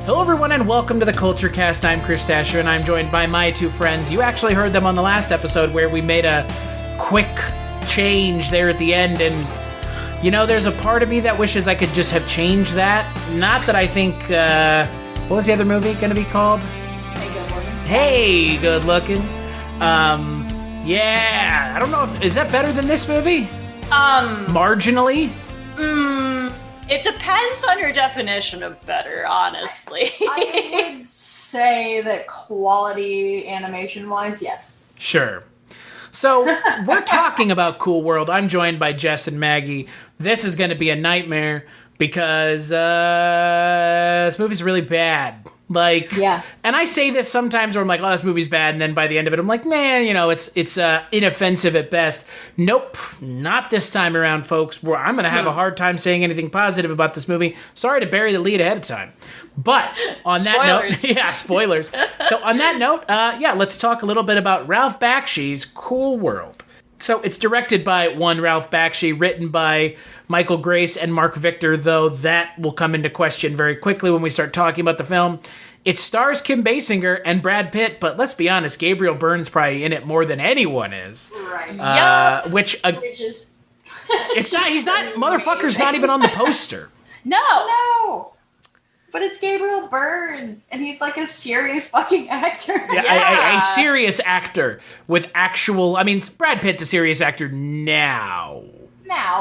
Hello everyone and welcome to the Culture Cast. I'm Chris Dasher and I'm joined by my two friends. You actually heard them on the last episode where we made a quick change there at the end, and you know, there's a part of me that wishes I could just have changed that. Not that I think, what was the other movie gonna be called? Hey, good looking. Yeah, I don't know if, is that better than this movie? Marginally? It depends on your definition of better, honestly. I would say that quality animation-wise, yes. Sure. So, we're talking about Cool World. I'm joined by Jess and Maggie. This is going to be a nightmare because this movie's really bad. Like, yeah. And I say this sometimes where I'm like, oh, this movie's bad, and then by the end of it, I'm like, man, you know, it's inoffensive at best. Nope, not this time around, folks. I'm going to have a hard time saying anything positive about this movie. Sorry to bury the lead ahead of time. But on that note, yeah, spoilers. So on that note, let's talk a little bit about Ralph Bakshi's Cool World. So it's directed by one Ralph Bakshi, written by Michael Grace and Mark Victor, though that will come into question very quickly when we start talking about the film. It stars Kim Basinger and Brad Pitt, but let's be honest, Gabriel Byrne's probably in it more than anyone is. Right. Which is... it's not, he's not, motherfucker's not even on the poster. No. But it's Gabriel Byrne, and he's like a serious fucking actor. Yeah, a serious actor with actual... I mean, Brad Pitt's a serious actor now.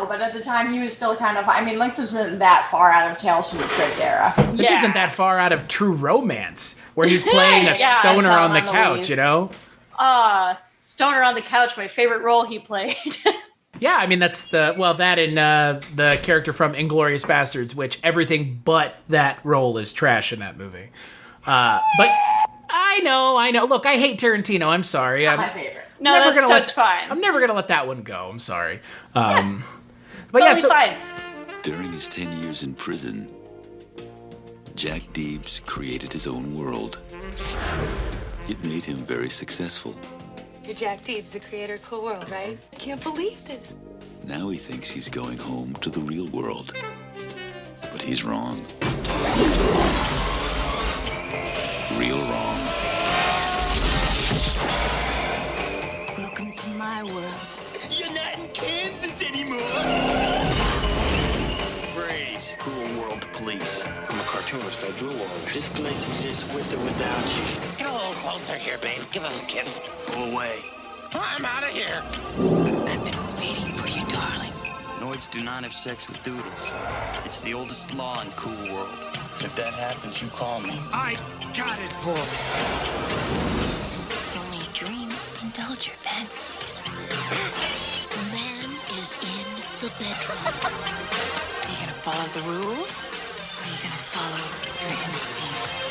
But at the time he was still kind of... I mean, this wasn't that far out of Tales from the Crypt era. This isn't that far out of True Romance, where he's playing a stoner on the couch, you know? Stoner on the Couch, my favorite role he played. Yeah, I mean, that's that and the character from Inglourious Bastards, which everything but that role is trash in that movie. But I know. Look, I hate Tarantino. I'm sorry. Not my favorite. No, that's fine. I'm never going to let that one go. I'm sorry. But totally fine. During his 10 years in prison, Jack Deebs created his own world. It made him very successful. You're Jack Deebs, the creator of Cool World, right? I can't believe this. Now he thinks he's going home to the real world. But he's wrong. Real wrong. Welcome to my world. You're not in Kansas anymore! Freeze. Cool World Police. I'm a cartoonist. I drew all this. This place exists with or without you. Get a little closer here, babe. Give us a kiss. Go away. I'm out of here. I've been waiting for you, darling. Noids do not have sex with doodles. It's the oldest law in Cool World. If that happens, you call me. I got it, boss. Since it's only a dream, indulge your fantasies. Man is in the bedroom. Are you gonna follow the rules? Or are you gonna follow your instincts?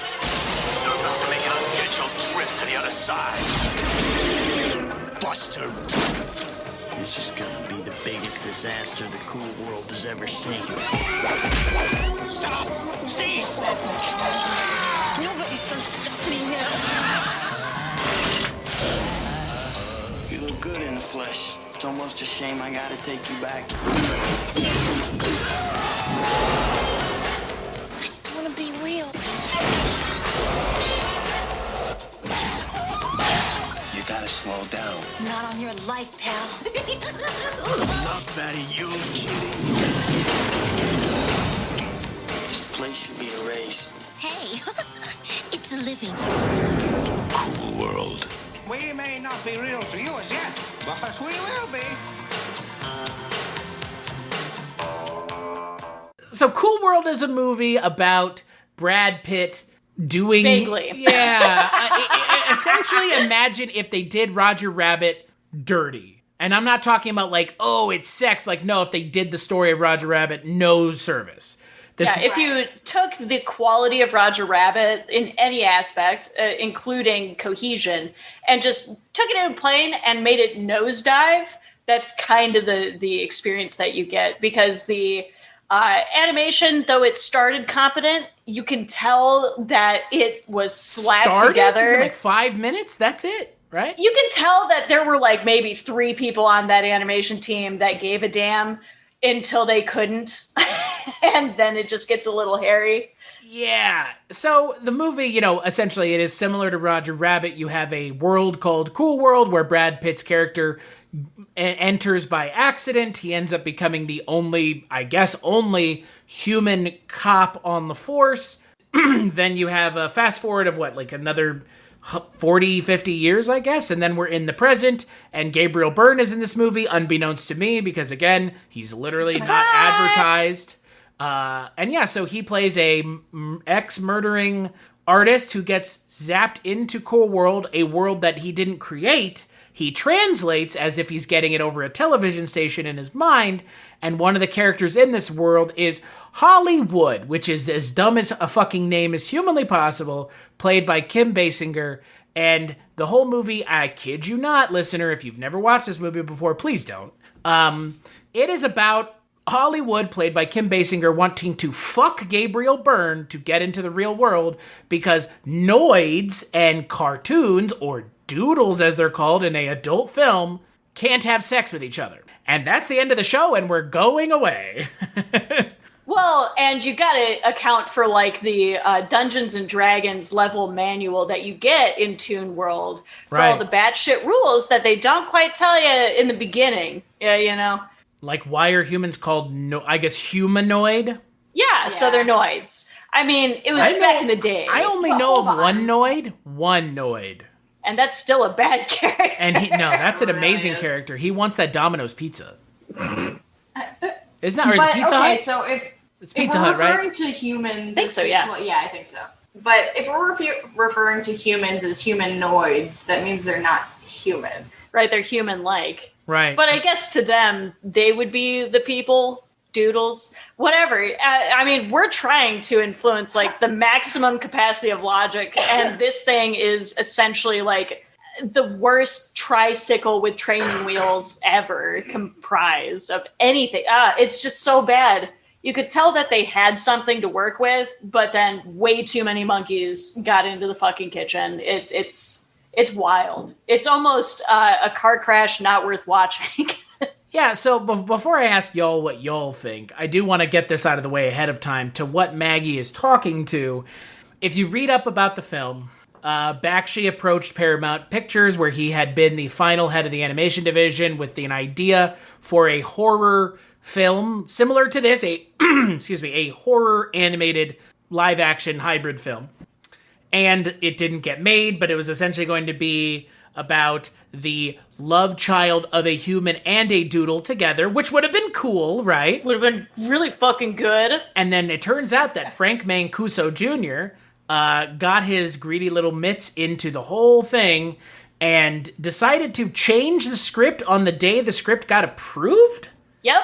You're about to make an unscheduled trip to the other side. Buster. This is gonna be the biggest disaster the Cool World has ever seen. Stop! Cease! Nobody's gonna stop me now. You look good in the flesh. It's almost a shame I gotta take you back. I just wanna be real. You gotta slow down. Not on your life, pal. Enough, fatty, you kidding? This place should be erased. Hey, it's a living. Cool World. We may not be real to you as yet, but we will be. So Cool World is a movie about Brad Pitt doing... Vaguely. Yeah. Essentially, imagine if they did Roger Rabbit dirty. And I'm not talking about like, oh, it's sex. Like, no, if they did the story of Roger Rabbit, no service. If you took the quality of Roger Rabbit in any aspect, including cohesion, and just took it in a plane and made it nosedive, that's kind of the experience that you get. Because the animation, though it started competent, you can tell that it was slapped together. In like 5 minutes? That's it, right? You can tell that there were like maybe 3 people on that animation team that gave a damn until they couldn't. And then it just gets a little hairy. Yeah. So the movie, essentially it is similar to Roger Rabbit. You have a world called Cool World where Brad Pitt's character enters by accident. He ends up becoming the only human cop on the force. Then you have a fast forward of another 40, 50 years, I guess. And then we're in the present, and Gabriel Byrne is in this movie, unbeknownst to me, because again, he's literally not advertised. So he plays a ex-murdering artist who gets zapped into Cool World, a world that he didn't create. He translates as if he's getting it over a television station in his mind, and one of the characters in this world is Holli Would, which is as dumb as a fucking name as humanly possible, played by Kim Basinger. And the whole movie, I kid you not, listener, if you've never watched this movie before, please don't. It is about Holli Would, played by Kim Basinger, wanting to fuck Gabriel Byrne to get into the real world because noids and cartoons, or doodles as they're called in a adult film, can't have sex with each other. And that's the end of the show, and we're going away. Well, and you got to account for the Dungeons and Dragons level manual that you get in Toon World for all the batshit rules that they don't quite tell you in the beginning. Yeah, Like, why are humans called, humanoid? Yeah, so they're noids. I mean, it was back in the day. I only know of one noid. One noid. And that's still a bad character. And that's an amazing character. He wants that Domino's pizza. Isn't that, or is it Pizza Hut? Okay, so if Pizza we're Hut, referring right? to humans, I think so, yeah. Well, yeah, I think so. But if we're referring to humans as humanoids, that means they're not human. Right, they're human-like. Right. But I guess to them, they would be the people, doodles, whatever. I mean, we're trying to influence the maximum capacity of logic, and this thing is essentially the worst tricycle with training wheels ever comprised of anything. It's just so bad. You could tell that they had something to work with, but then way too many monkeys got into the fucking kitchen. It's wild. It's almost a car crash not worth watching. Yeah, so before I ask y'all what y'all think, I do want to get this out of the way ahead of time to what Maggie is talking to. If you read up about the film, Bakshi approached Paramount Pictures, where he had been the final head of the animation division, with an idea for a horror film similar to this, a horror animated live action hybrid film. And it didn't get made, but it was essentially going to be about the love child of a human and a doodle together, which would have been cool, right? Would have been really fucking good. And then it turns out that Frank Mancuso Jr. Got his greedy little mitts into the whole thing and decided to change the script on the day the script got approved? Yep.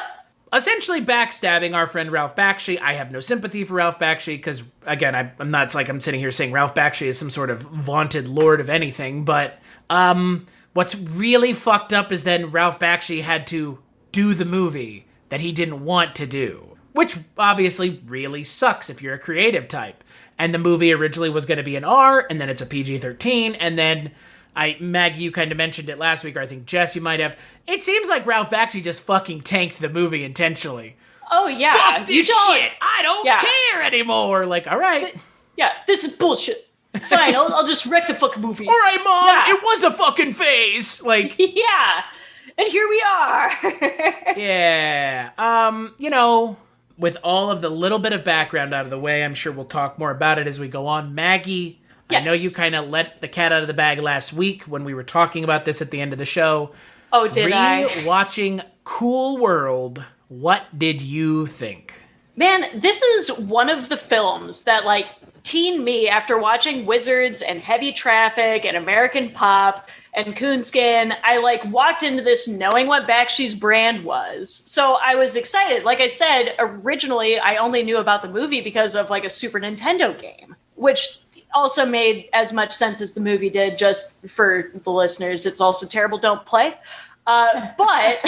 Essentially backstabbing our friend Ralph Bakshi. I have no sympathy for Ralph Bakshi because, again, I'm not, it's like I'm sitting here saying Ralph Bakshi is some sort of vaunted lord of anything, but what's really fucked up is then Ralph Bakshi had to do the movie that he didn't want to do, which obviously really sucks if you're a creative type. And the movie originally was going to be an R, and then it's a PG-13, and then Maggie, you kind of mentioned it last week, or I think Jess, you might have. It seems like Ralph Bakshi just fucking tanked the movie intentionally. Oh, yeah. Fuck this shit! I don't care anymore! All right. This is bullshit. Fine, I'll just wreck the fucking movie. All right, Mom, it was a fucking phase! Yeah, and here we are. Yeah. With all of the little bit of background out of the way, I'm sure we'll talk more about it as we go on. Maggie, yes. I know you kind of let the cat out of the bag last week when we were talking about this at the end of the show. Oh, did I? Watching Cool World, what did you think? Man, this is one of the films that, teen me, after watching Wizards and Heavy Traffic and American Pop and Coonskin, I walked into this knowing what Bakshi's brand was. So I was excited. Like I said, originally I only knew about the movie because of a Super Nintendo game, which also made as much sense as the movie did. Just for the listeners, it's also terrible. Don't play. But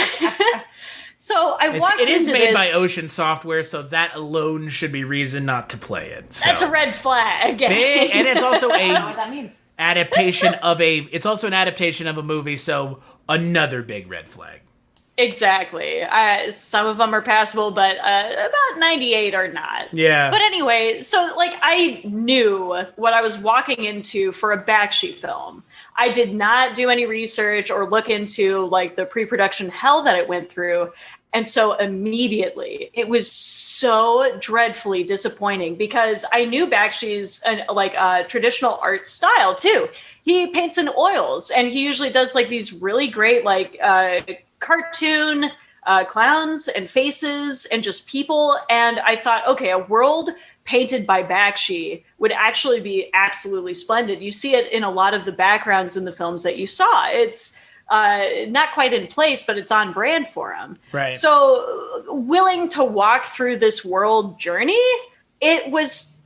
so I walked into this. It is made by Ocean Software, so that alone should be reason not to play it. So. That's a red flag. And it's also I don't know what that means. It's also an adaptation of a movie, so another big red flag. Exactly. Some of them are passable, but about 98 are not. Yeah. But anyway, so like I knew what I was walking into for a Bakshi film. I did not do any research or look into like the pre-production hell that it went through. And so immediately it was so dreadfully disappointing because I knew Bakshi's traditional art style too. He paints in oils and he usually does like these really great like cartoon clowns and faces and just people. And I thought, okay, a world painted by Bakshi would actually be absolutely splendid. You see it in a lot of the backgrounds in the films that you saw. It's not quite in place, but it's on brand for him. Right. So willing to walk through this world journey, it was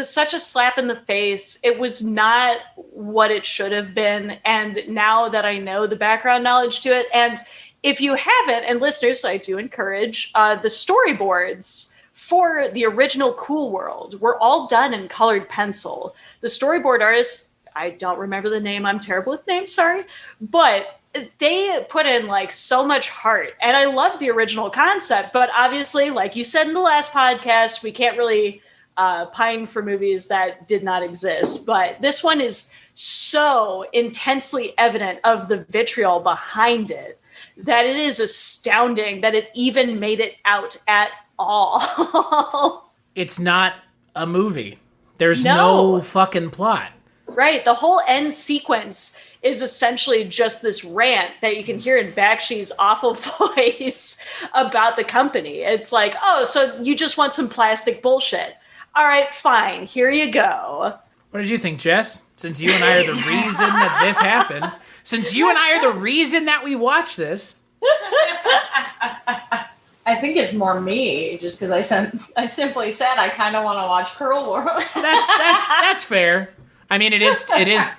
such a slap in the face. It was not what it should have been. And now that I know the background knowledge to it, and if you haven't, and listeners, I do encourage, the storyboards for the original Cool World were all done in colored pencil. The storyboard artist, I don't remember the name, I'm terrible with names, sorry, but they put in like so much heart. And I love the original concept, but obviously, like you said in the last podcast, we can't really pine for movies that did not exist. But this one is so intensely evident of the vitriol behind it that it is astounding that it even made it out at all. It's not a movie. There's no fucking plot. Right. The whole end sequence is essentially just this rant that you can hear in Bakshi's awful voice about the company. It's like, oh, so you just want some plastic bullshit. All right, fine. Here you go. What did you think, Jess? Since you and I are the reason that this happened. Since you and I are the reason that we watched this. I think it's more me, just because I simply said I kind of want to watch Curl World. That's fair. I mean, it is.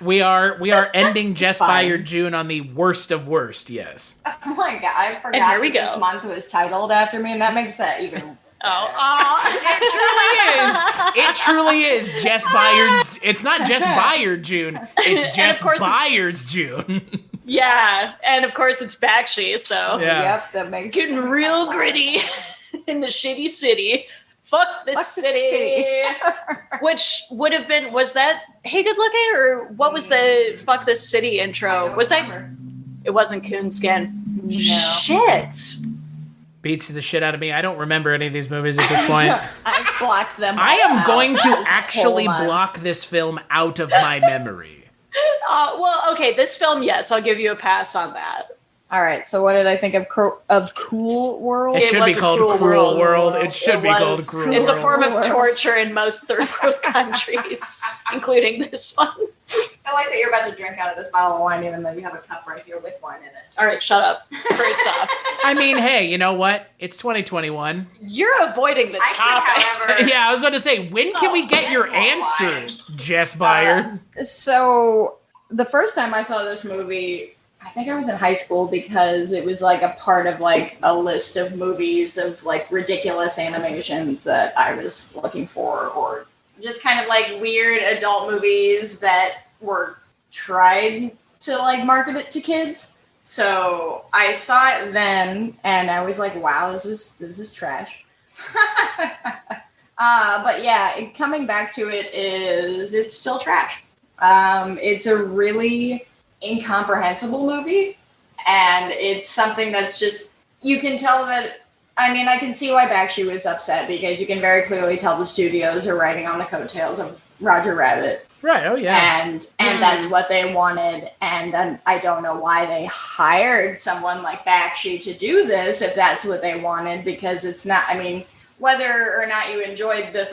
We are ending Jess Byard June on the worst of worst. Yes. Oh my god, I forgot that this month was titled after me, and that makes that even. It truly is Jess Byard's. It's not Jess Byard June. It's Jess Byard's June. Yeah, and of course it's Bakshi. So yep, that makes getting real gritty in the shitty city. Fuck this city. Which would have been, was that Hey Good Looking, or what was the Fuck This City intro? Was that? It wasn't Coonskin. No. Shit. Beats the shit out of me. I don't remember any of these movies at this point. I blocked them. I am going to actually block this film out of my memory. Well, okay, this film, yes, I'll give you a pass on that. All right, so what did I think of Cool World? It should be called Cruel World. It should be called Cruel World. It's a form of torture in most third world countries, including this one. I like that you're about to drink out of this bottle of wine, even though you have a cup right here with wine in it. All right, shut up. First off. I mean, hey, you know what? It's 2021. You're avoiding the topic. Yeah, I was going to say, when can we get your answer, Jess Byard? So, the first time I saw this movie, I think I was in high school because it was like a part of like a list of movies of like ridiculous animations that I was looking for, or just kind of like weird adult movies that were tried to like market it to kids. So I saw it then and I was like, wow, this is trash. But yeah, coming back to it's still trash. It's a really incomprehensible movie, and it's something that's just, you can tell that, I mean, I can see why Bakshi was upset, because you can very clearly tell the studios are riding on the coattails of Roger Rabbit. Right, oh yeah. And that's what they wanted, and I don't know why they hired someone like Bakshi to do this if that's what they wanted, because it's not, I mean, whether or not you enjoyed the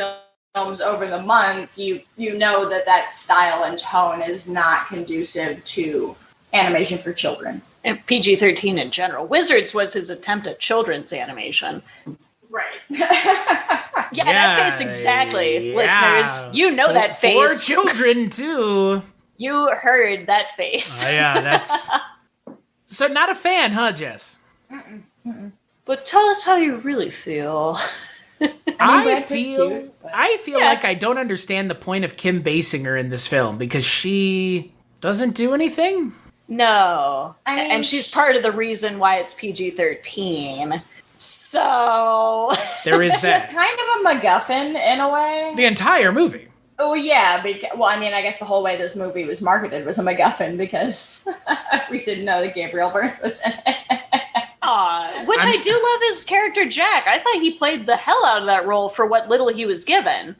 films over the month, you know that style and tone is not conducive to animation for children. And PG-13 in general. Wizards was his attempt at children's animation. Right. Yeah, that face exactly, listeners. You know that face. For children, too. You heard that face. Yeah, that's... So not a fan, huh, Jess? But tell us how you really feel. I feel like I don't understand the point of Kim Basinger in this film, because she doesn't do anything. No. I mean, and she's part of the reason why it's PG-13. So There is she's that. kind of a MacGuffin in a way. The entire movie. Oh yeah, well, I mean, I guess the whole way this movie was marketed was a MacGuffin because we didn't know that Gabriel Byrne was in it. Which I do love his character Jack. I thought he played the hell out of that role for what little he was given.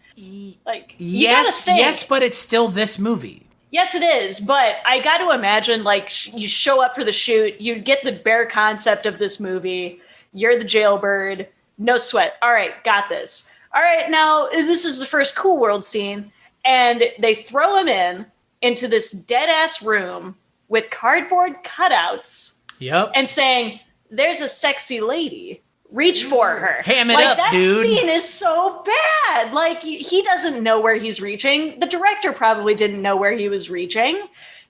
Like, you gotta think. Yes, but it's still this movie. Yes, it is. But I got to imagine, like, you show up for the shoot, you get the bare concept of this movie. You're the jailbird. No sweat. All right, got this. All right, now this is the first Cool World scene, and they throw him into this dead-ass room with cardboard cutouts. Yep. And saying, "There's a sexy lady. Reach for her." Ham it like, up, that dude. scene is so bad. Like, he doesn't know where he's reaching. The director probably didn't know where he was reaching.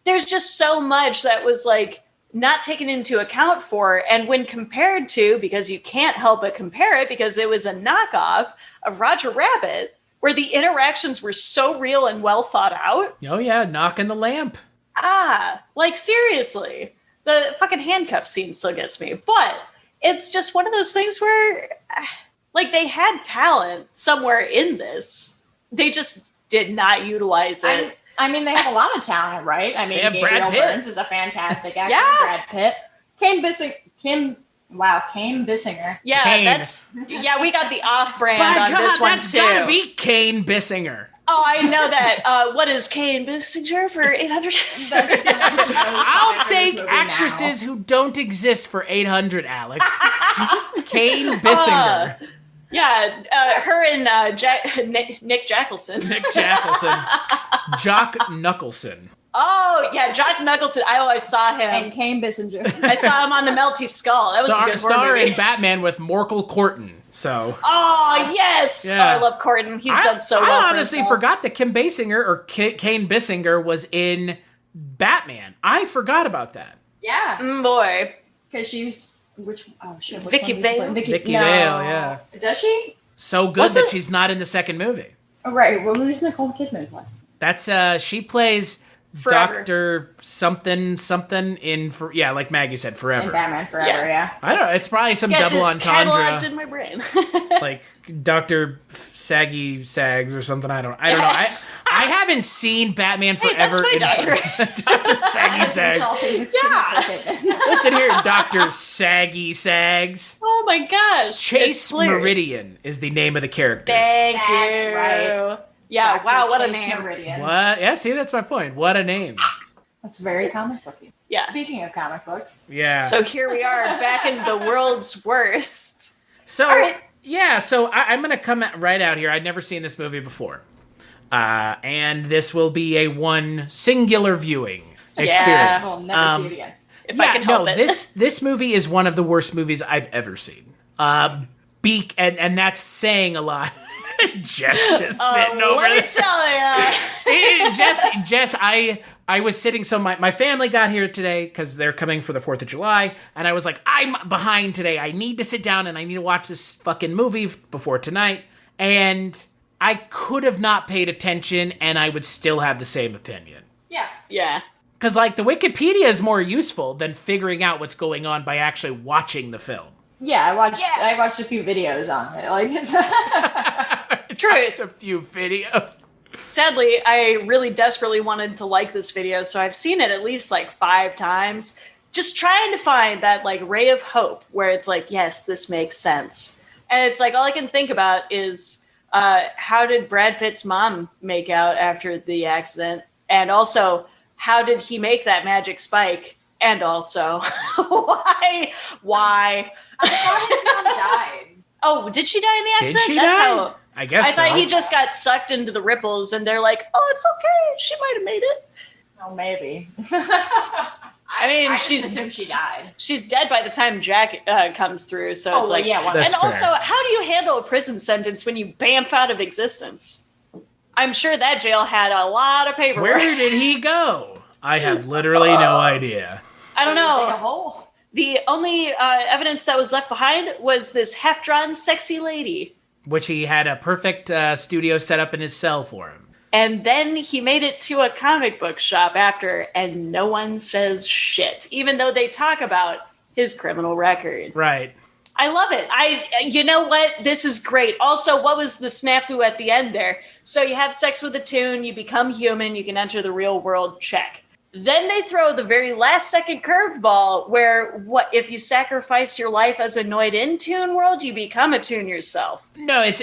There's just so much that was, like, not taken into account for. And when compared to, because you can't help but compare it because it was a knockoff of Roger Rabbit, where the interactions were so real and well thought out. Oh yeah, knocking the lamp. Like, seriously. The fucking handcuff scene still gets me. But it's just one of those things where, like, they had talent somewhere in this. They just did not utilize it. I mean, they have a lot of talent, right? I mean, Gabriel Byrne is a fantastic actor. Yeah. Brad Pitt. Kane Bissinger. Yeah, Kane. we got the off-brand By on God, this one, that's too. gotta be Kane Bissinger. Oh, I know that. What is Kane Bissinger for 800? I'll take actresses who don't exist for 800, Alex. Kane Bissinger. Her and Nick Jackelson. Nick Jackelson. Jock Knuckleson. Oh, yeah, Jock Knuckleson. I always saw him. And Kane Bissinger. I saw him on the Melty Skull. That was a good Star movie. in Batman with Morkel Corton. So. Oh, yes. Yeah. Oh, I love Corton. He's done so well. I honestly forgot that Kim Basinger or Kane Bissinger was in Batman. I forgot about that. Yeah. Boy. Because she's... Which Vicky one Vale. Vicky Vale, yeah. Does she? So good that she's not in the second movie. Oh, right. Well, who's Nicole Kidman play? That's she plays Forever. Dr. something in like Maggie said, Forever. In Batman Forever, yeah. I don't know. It's probably some Get double this entendre. cataloged in my brain. Like Dr. Saggy Sags or something. I don't know. I haven't seen Batman Forever. Hey, that's my doctor. Dr. Saggy Sags. Yeah. Listen here, Dr. Saggy Sags. Oh my gosh. Chase Meridian is the name of the character. Thank That's you. right. Yeah, Dr. wow, what a Chase name. Meridian. What? Yeah, see, that's my point. What a name. That's very comic booky. Yeah. Speaking of comic books. Yeah. So here we are back in the world's worst. So, All right. yeah, so I'm going to come right out here. I'd never seen this movie before. And this will be a one singular viewing experience. We'll never see it again. If I can help it. This movie is one of the worst movies I've ever seen. And that's saying a lot. Jess just sitting over let there. me tell ya. Jess, I was sitting, so my family got here today because they're coming for the 4th of July, and I was like, I'm behind today. I need to sit down and I need to watch this fucking movie before tonight. And I could have not paid attention and I would still have the same opinion. Yeah. Yeah. Because, like, the Wikipedia is more useful than figuring out what's going on by actually watching the film. Yeah, I watched a few videos on it. Like, it's Truth. A few videos. Sadly, I really desperately wanted to like this video, so I've seen it at least like 5 times, just trying to find that like ray of hope where it's like, yes, this makes sense. And it's like, all I can think about is how did Brad Pitt's mom make out after the accident? And also, how did he make that magic spike? And also, why? I thought his mom died. Oh, did she die in the accident? Did she die? I guess I thought so. he just got sucked into the ripples, and they're like, "Oh, it's okay. She might have made it." Oh, maybe. I mean, I she's just assume she died. She's dead by the time Jack comes through. So it's like, yeah. That's and also, fair. how do you handle a prison sentence when you bamf out of existence? I'm sure that jail had a lot of paperwork. Where did he go? I have literally no idea. I don't Dig a know. hole. The only evidence that was left behind was this half-drawn, sexy lady. Which he had a perfect studio set up in his cell for him. And then he made it to a comic book shop after, and no one says shit, even though they talk about his criminal record. Right. I love it. You know what? This is great. Also, what was the snafu at the end there? So you have sex with a toon, you become human, you can enter the real world, check. Then they throw the very last second curveball where what if you sacrifice your life as a Noid in Toon World, you become a Toon yourself. No, it's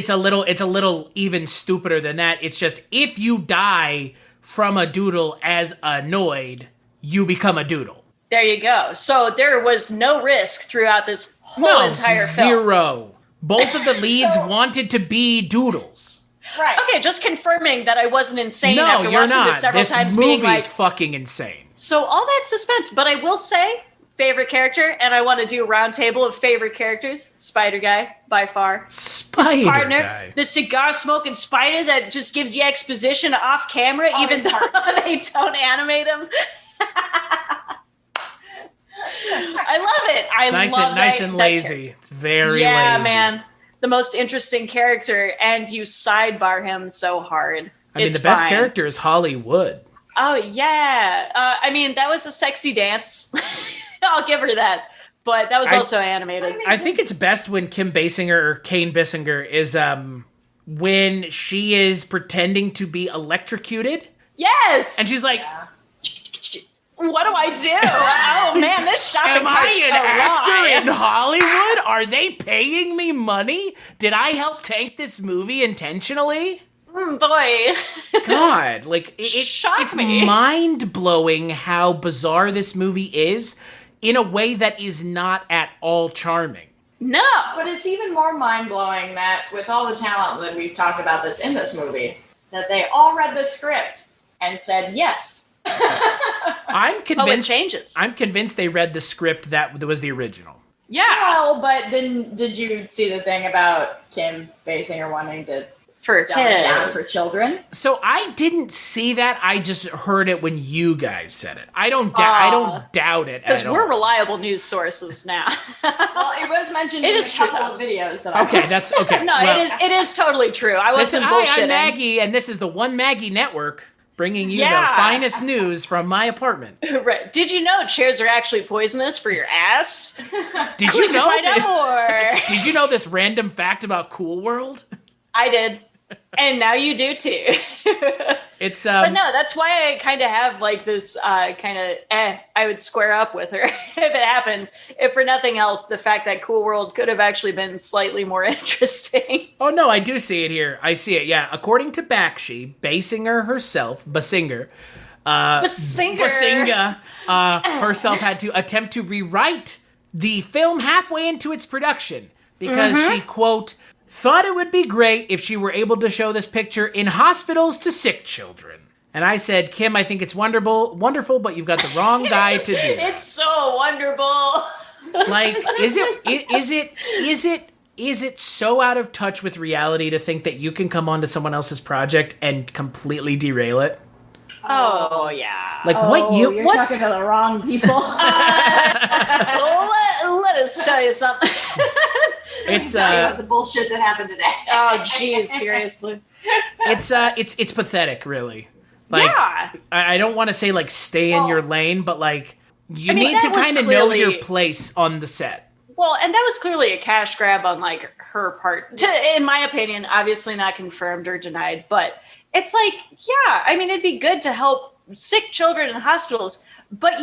a little even stupider than that. It's just if you die from a doodle as a Noid, you become a doodle. There you go. So there was no risk throughout this whole entire film. Zero. Both of the leads wanted to be doodles. Right. Okay, just confirming that I wasn't insane No, after you're watching not. this several This times being movie like, is fucking insane. so all that suspense, but I will say, favorite character, and I want to do a round table of favorite characters. Spider Guy, by far. Spider His partner, Guy. the cigar-smoking spider that just gives you exposition off camera, even though they don't animate him. I love it. It's nice and lazy. It's very lazy. Yeah, man. The most interesting character, and you sidebar him so hard. I mean, the best character is Holli Would. Oh, yeah. I mean, that was a sexy dance. I'll give her that. But that was also animated. I think it's best when Kim Basinger or Kane Bissinger is when she is pretending to be electrocuted. Yes! And she's like, what do I do? Oh man, this shopping am I an actor in in Hollywood? Are they paying me money? Did I help tank this movie intentionally? Boy. God, like it's me. mind-blowing how bizarre this movie is in a way that is not at all charming. No. But it's even more mind-blowing that with all the talent that we've talked about that's in this movie, that they all read the script and said yes. I'm convinced. Oh, it changes. I'm convinced they read the script that was the original. Yeah. Well, but then did you see the thing about Kim Basinger wanting to for dumb it down for children? So I didn't see that. I just heard it when you guys said it. I don't doubt it because at all. we're reliable news sources now. Well, it was mentioned in a couple of videos that I okay, watched. that's okay. No, well, it is totally true. I wasn't bullshitting. Hi, I'm Maggie, and this is the One Maggie Network. Bringing you the finest news from my apartment. Right. Did you know chairs are actually poisonous for your ass? Did you know find out more? Did you know this random fact about Cool World? I did. And now you do too. It's But no, that's why I kind of have like this I would square up with her if it happened. If for nothing else, the fact that Cool World could have actually been slightly more interesting. Oh no, I do see it here. I see it. Yeah, according to Bakshi, Basinger herself, Basinger herself had to attempt to rewrite the film halfway into its production because she, quote, thought it would be great if she were able to show this picture in hospitals to sick children. And I said, Kim, I think it's wonderful, but you've got the wrong guy to do that. It's so wonderful. Like, is it so out of touch with reality to think that you can come onto someone else's project and completely derail it? Oh yeah. Like you're talking to the wrong people. Let us tell you something. It's tell you about the bullshit that happened today. Oh geez, seriously. It's pathetic, really. Like, yeah. I don't want to say like stay in your lane, but like you need to kind of know your place on the set. Well, and that was clearly a cash grab on like her part. In my opinion, obviously not confirmed or denied, but it's like, yeah, I mean, it'd be good to help sick children in hospitals, but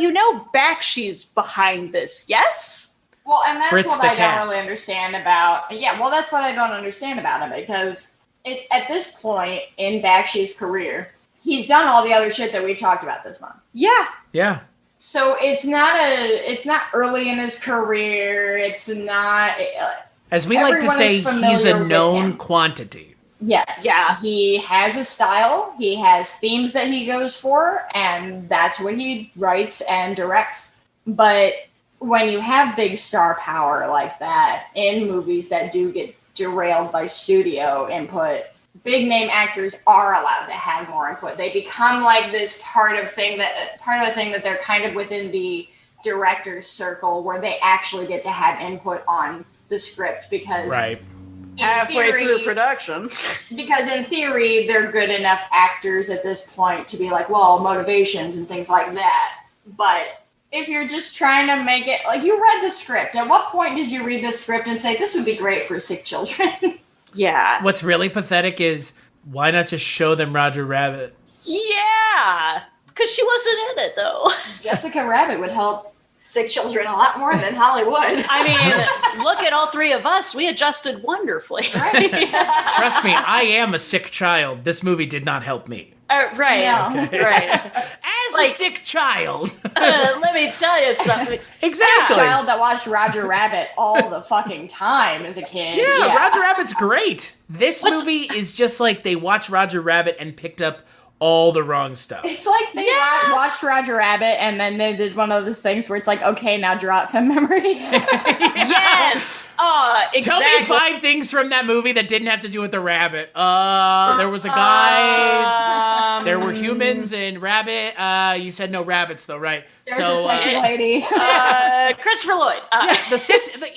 Bakshi's behind this, yes? Well, and that's Fritz what the I cat. don't really understand about. Yeah, well, that's what I don't understand about him because at this point in Bakshi's career, he's done all the other shit that we talked about this month. Yeah. Yeah. So it's not early in his career. It's not. As we like to say, he's a known quantity. Yes. Yeah. He has a style. He has themes that he goes for, and that's what he writes and directs. But when you have big star power like that in movies that do get derailed by studio input, big name actors are allowed to have more input. They become like this part of a thing that they're kind of within the director's circle where they actually get to have input on the script because halfway theory, through production. Because in theory, they're good enough actors at this point to be like, well, motivations and things like that. But if you're just trying to make it, like, you read the script. At what point did you read the script and say, this would be great for sick children? Yeah. What's really pathetic is, why not just show them Roger Rabbit? Yeah. Because she wasn't in it, though. Jessica Rabbit would help sick children a lot more than Holli Would. I mean, look at all three of us. We adjusted wonderfully. Right. Trust me, I am a sick child. This movie did not help me. Right. No. Okay. Right. As a sick child. Let me tell you something. Exactly. Child that watched Roger Rabbit all the fucking time as a kid. Yeah, Roger Rabbit's great. This movie is just like they watched Roger Rabbit and picked up all the wrong stuff. It's like they watched Roger Rabbit and then they did one of those things where it's like, okay, now draw it from memory. Yes. Exactly. Tell me 5 things from that movie that didn't have to do with the rabbit. There was a guy. There were humans and rabbit. You said no rabbits though, right? There's a sexy lady. Christopher Lloyd.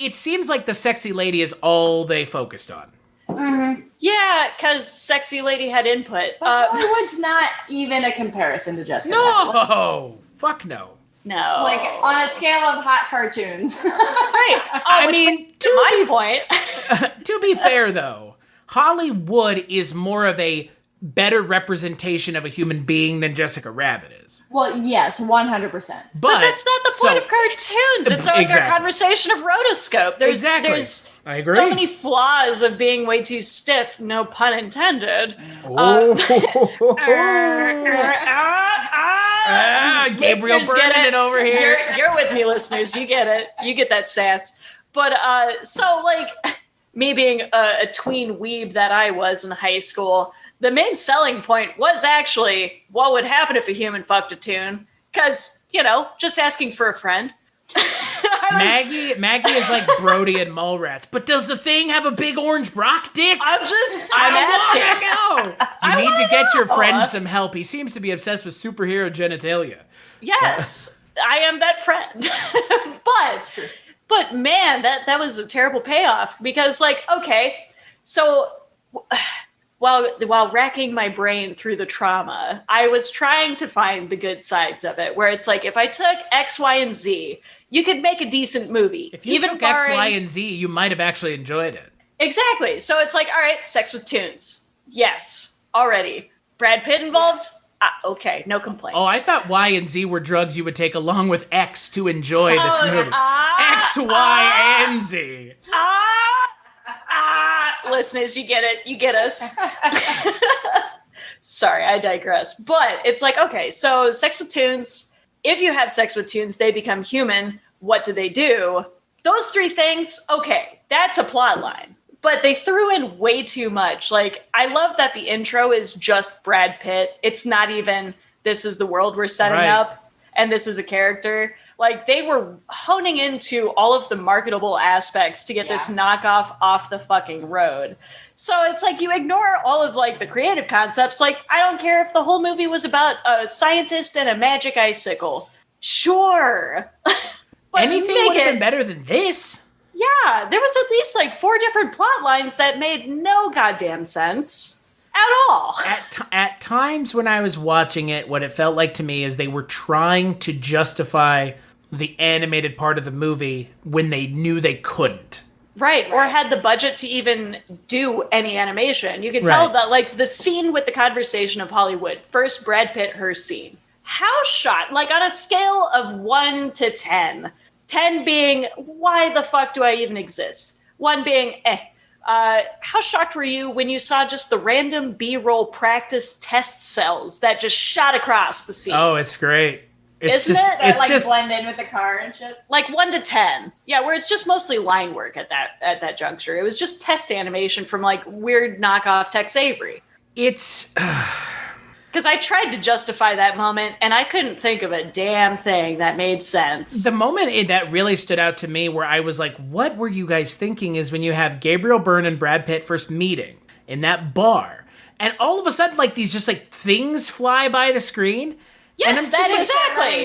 It seems like the sexy lady is all they focused on. Mm-hmm. Yeah, because sexy lady had input. But Hollywood's not even a comparison to Jessica. No, fuck no. No. Like, on a scale of hot cartoons. Right. I mean, to my point. To be fair, though, Holli Would is more of a better representation of a human being than Jessica Rabbit is. Well, yes, 100%. But that's not the point of cartoons. It's like our conversation of rotoscope. There's I agree. So many flaws of being way too stiff, no pun intended. Gabriel Byrne it over here. You're with me, listeners. You get it. You get that sass. But so, like, me being a tween weeb that I was in high school, the main selling point was actually what would happen if a human fucked a tune. Because, just asking for a friend. Maggie is like Brody and Mallrats, but does the thing have a big orange Brock dick? I'm asking. You need to get your friend some help. He seems to be obsessed with superhero genitalia. Yes, I am that friend. But man, that was a terrible payoff because, like, okay, so while racking my brain through the trauma, I was trying to find the good sides of it, where it's like, if I took X, Y, and Z, you could make a decent movie. If you took X, Y, and Z, you might have actually enjoyed it. Exactly. So it's like, all right, sex with tunes. Yes, already. Brad Pitt involved? Okay, no complaints. Oh, I thought Y and Z were drugs you would take along with X to enjoy this movie. X, Y, and Z. Listeners, you get it. You get us. Sorry, I digress. But it's like, okay, so sex with tunes. If you have sex with tunes, they become human. What do they do? Those 3 things, okay, that's a plot line. But they threw in way too much. Like, I love that the intro is just Brad Pitt. It's not even, this is the world we're setting up, and this is a character. Like, they were honing into all of the marketable aspects to get this knockoff off the fucking road. So it's like, you ignore all of, like, the creative concepts. Like, I don't care if the whole movie was about a scientist and a magic icicle. Sure. Anything would have been better than this. Yeah, there was at least, like, 4 different plot lines that made no goddamn sense at all. At times when I was watching it, what it felt like to me is they were trying to justify the animated part of the movie when they knew they couldn't. Right, or had the budget to even do any animation. You can tell that, like, the scene with the conversation of Holli Would. First, Brad Pitt, her scene. How shot, like, on a scale of 1 to 10, 10 being, why the fuck do I even exist? 1 being, how shocked were you when you saw just the random B-roll practice test cells that just shot across the scene? Oh, it's great. Isn't it? That, like, blend in with the car and shit? Like 1 to 10. Yeah, where it's just mostly line work at that juncture. It was just test animation from, like, weird knockoff Tex Avery. It's... Because I tried to justify that moment, and I couldn't think of a damn thing that made sense. The moment that really stood out to me where I was like, what were you guys thinking, is when you have Gabriel Byrne and Brad Pitt first meeting in that bar. And all of a sudden, like, these just, like, things fly by the screen. Yes, that's exactly.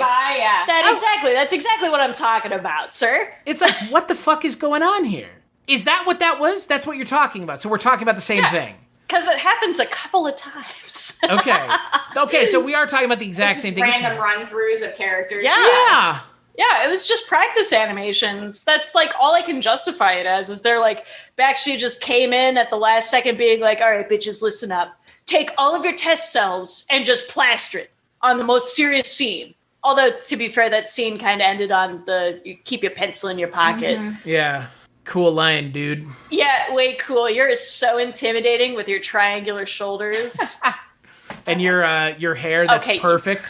That's exactly what I'm talking about, sir. It's like, what the fuck is going on here? Is that what that was? That's what you're talking about. So we're talking about the same thing. Because it happens a couple of times. Okay, so we are talking about the exact same thing. Random run-throughs of characters. Yeah. Yeah, it was just practice animations. That's like all I can justify it as is they're like, Bakshi just came in at the last second being like, all right, bitches, listen up. Take all of your test cells and just plaster it on the most serious scene. Although, to be fair, that scene kind of ended on you keep your pencil in your pocket. Yeah. Cool line, dude. Yeah, way cool. You're so intimidating with your triangular shoulders. And your hair that's perfect.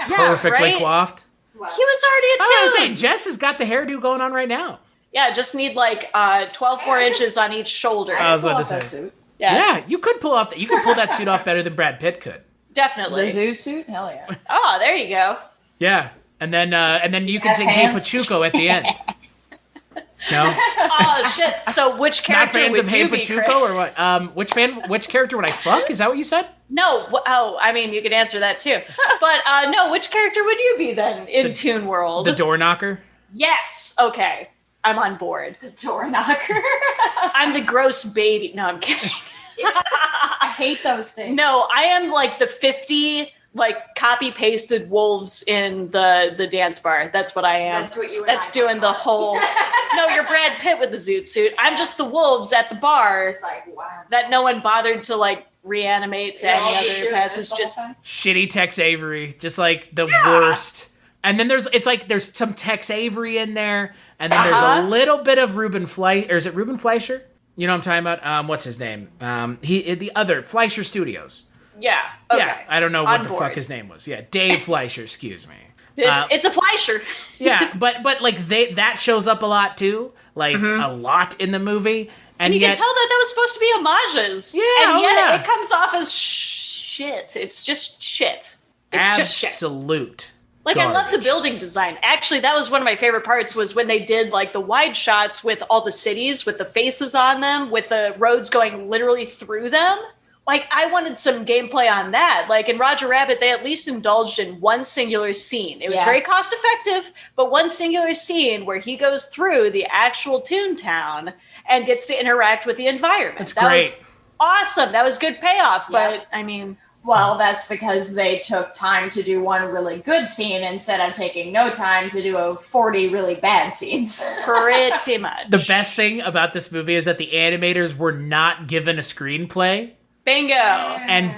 Perfectly coiffed. Wow. He was already a 2. I was saying, Jess has got the hairdo going on right now. Yeah, just need like 12 more inches on each shoulder. I was about to say. Yeah, you could pull off. You could pull that suit off better than Brad Pitt could. Definitely. The zoo suit? Hell yeah. Oh, there you go. Yeah, and then you can sing "Hey Pachuco" at the end. No. Oh shit! So which character? Not fans would of "Hey you be, Pachuco" Chris? or what? Which character would I fuck? Is that what you said? No. Oh, I mean, you could answer that too. But no, which character would you be then in Toon World? The door knocker. Yes. Okay, I'm on board. The door knocker. I'm the gross baby. No, I'm kidding. I hate those things. No, I am like the 50 like copy pasted wolves in the dance bar. That's what I am. That's what you. That's doing the whole. No, you're Brad Pitt with the zoot suit. I'm just the wolves at the bar. It's like, wow. That no one bothered to like reanimate to any other passes. Just shitty Tex Avery, just like the worst. And then there's some Tex Avery in there, and then there's a little bit of Ruben Fleischer. Or is it Ruben Fleischer? You know what I'm talking about? What's his name? The other Fleischer Studios. Yeah. Okay. Yeah, I don't know what the fuck his name was. Yeah, Dave Fleischer. Excuse me. It's a Fleischer. Yeah, but like that shows up a lot too, like a lot in the movie, and you yet, can tell that was supposed to be homages. Yeah, and yet it comes off as shit. It's just shit. It's just shit. Absolute. Like, garbage. I love the building design. Actually, that was one of my favorite parts was when they did, like, the wide shots with all the cities, with the faces on them, with the roads going literally through them. Like, I wanted some gameplay on that. Like, in Roger Rabbit, they at least indulged in one singular scene. It was very cost-effective, but one singular scene where he goes through the actual Toontown and gets to interact with the environment. That's that great. Was awesome. That was good payoff, but, I mean... Well, that's because they took time to do one really good scene instead of taking no time to do 40 really bad scenes. Pretty much. The best thing about this movie is that the animators were not given a screenplay. Bingo. And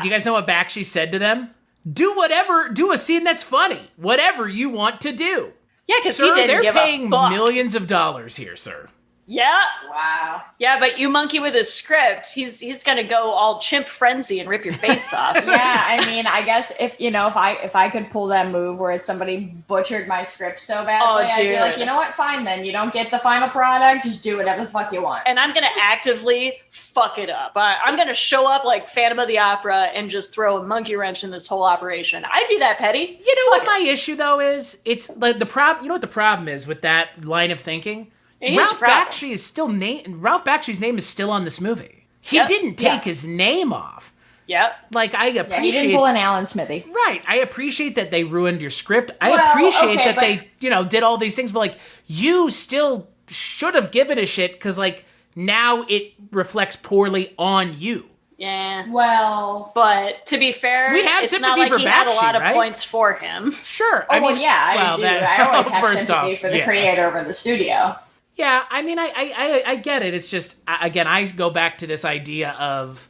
do you guys know what Bakshi said to them? Do a scene that's funny. Whatever you want to do. Yeah, because he didn't give a fuck. They're paying millions of dollars here, sir. Yeah. Wow. Yeah, but you monkey with his script, he's gonna go all chimp frenzy and rip your face off. Yeah, I mean, I guess if I could pull that move where it's somebody butchered my script so badly, I'd be like, you know what, fine then. You don't get the final product, just do whatever the fuck you want. And I'm gonna actively fuck it up. I'm gonna show up like Phantom of the Opera and just throw a monkey wrench in this whole operation. I'd be that petty. You know what my issue though is? It's like the problem. You know what the problem is with that line of thinking? Ralph Bakshi's name is still on this movie. He didn't take his name off. Yep. Like, I appreciate... he didn't pull an Alan Smithy. Right. I appreciate that they ruined your script. I appreciate that they, did all these things, but, like, you still should have given a shit, because, like, now it reflects poorly on you. Yeah. Well... But, to be fair, it's not like he had a lot of points for him. Sure. I do. I always have sympathy for the creator over the studio. Yeah, I mean, I get it. It's just, again, I go back to this idea of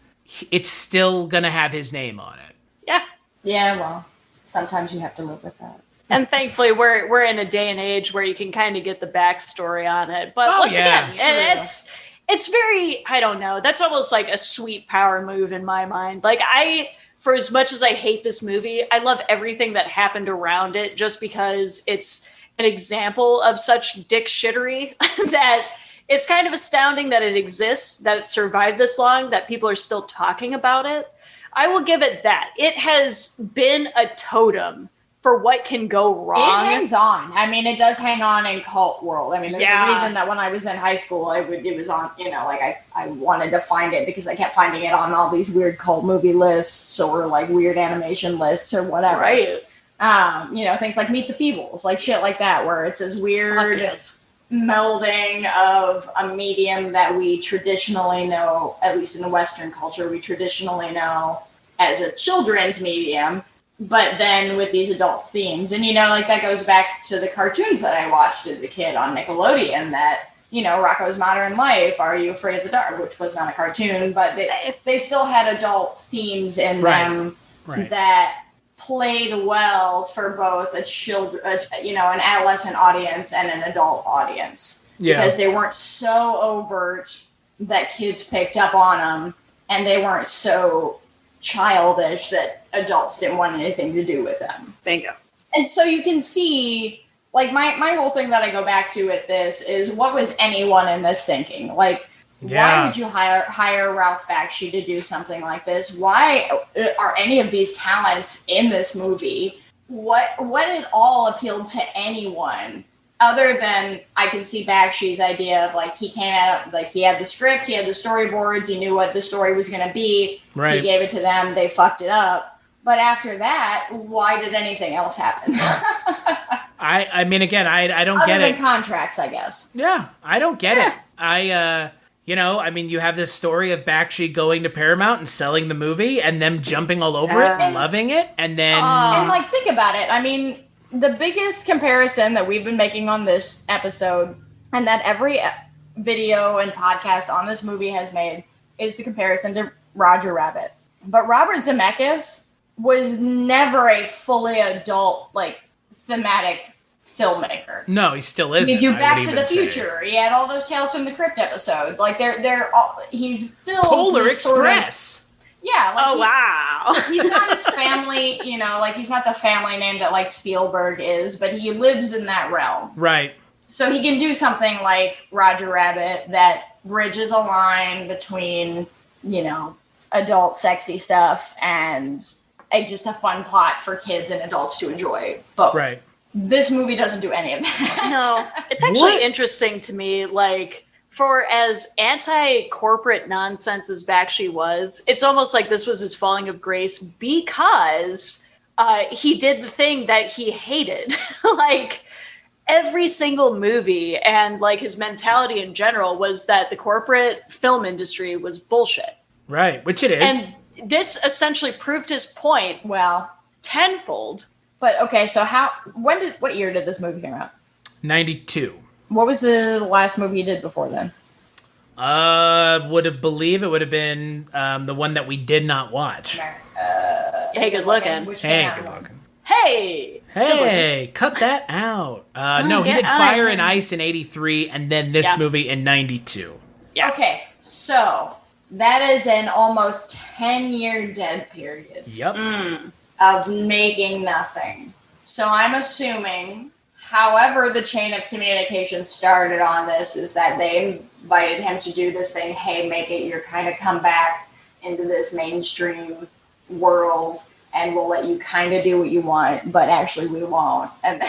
it's still going to have his name on it. Yeah. Yeah, well, sometimes you have to live with that. And thankfully, we're in a day and age where you can kind of get the backstory on it. But once again, it's very, I don't know, that's almost like a sweet power move in my mind. Like, for as much as I hate this movie, I love everything that happened around it just because it's an example of such dick shittery that it's kind of astounding that it exists, that it survived this long, that people are still talking about it. I will give it that. It has been a totem for what can go wrong. It hangs on. I mean, it does hang on in cult world. I mean, there's a reason that when I was in high school, it was on, like I wanted to find it because I kept finding it on all these weird cult movie lists or like weird animation lists or whatever. Right. Things like Meet the Feebles, like shit like that, where it's as weird melding of a medium that we traditionally know, at least in the Western culture, we traditionally know as a children's medium, but then with these adult themes. And, like that goes back to the cartoons that I watched as a kid on Nickelodeon that, Rocko's Modern Life, Are You Afraid of the Dark, which was not a cartoon, but they still had adult themes in them that played well for both an adolescent audience and an adult audience. Yeah. Because they weren't so overt that kids picked up on them, and they weren't so childish that adults didn't want anything to do with them. Bingo. And so you can see, like, my whole thing that I go back to with this is, what was anyone in this thinking? Like, why would you hire Ralph Bakshi to do something like this? Why are any of these talents in this movie? What at all appealed to anyone other than I can see Bakshi's idea of, like, he came out, like, he had the script, he had the storyboards, he knew what the story was going to be. Right. He gave it to them, they fucked it up. But after that, why did anything else happen? I mean, again, I don't get it. Other than contracts, I guess. Yeah, I don't get it. You have this story of Bakshi going to Paramount and selling the movie and them jumping all over it and loving it. And then... And, like, think about it. I mean, the biggest comparison that we've been making on this episode, and that every video and podcast on this movie has made, is the comparison to Roger Rabbit. But Robert Zemeckis was never a fully adult, like, thematic filmmaker. No, he still isn't. You do Back to the Future. He had all those Tales from the Crypt episodes. Like, they're all, he's filled Polar Express. Sort of, yeah. Like wow. He's not his family, like, he's not the family name that, like, Spielberg is, but he lives in that realm. Right. So he can do something like Roger Rabbit that bridges a line between, adult sexy stuff and just a fun plot for kids and adults to enjoy both. Right. This movie doesn't do any of that. No, it's actually interesting to me, like, for as anti-corporate nonsense as Bakshi was, it's almost like this was his falling of grace because he did the thing that he hated. Like, every single movie and, like, his mentality in general was that the corporate film industry was bullshit. Right, which it is. And this essentially proved his point. Well, tenfold. But okay, so what year did this movie come out? 92. What was the last movie he did before then? Would have believe it would have been the one that we did not watch. Hey, good looking. Hey, good looking. Hey, cut that out. No, he did Fire and Ice in 83, and then this movie in 92. Yeah. Okay, so that is an almost 10-year dead period. Yep. Of making nothing. So I'm assuming, however the chain of communication started on this, is that they invited him to do this thing, hey, make it your kind of comeback into this mainstream world, and we'll let you kind of do what you want, but actually we won't. And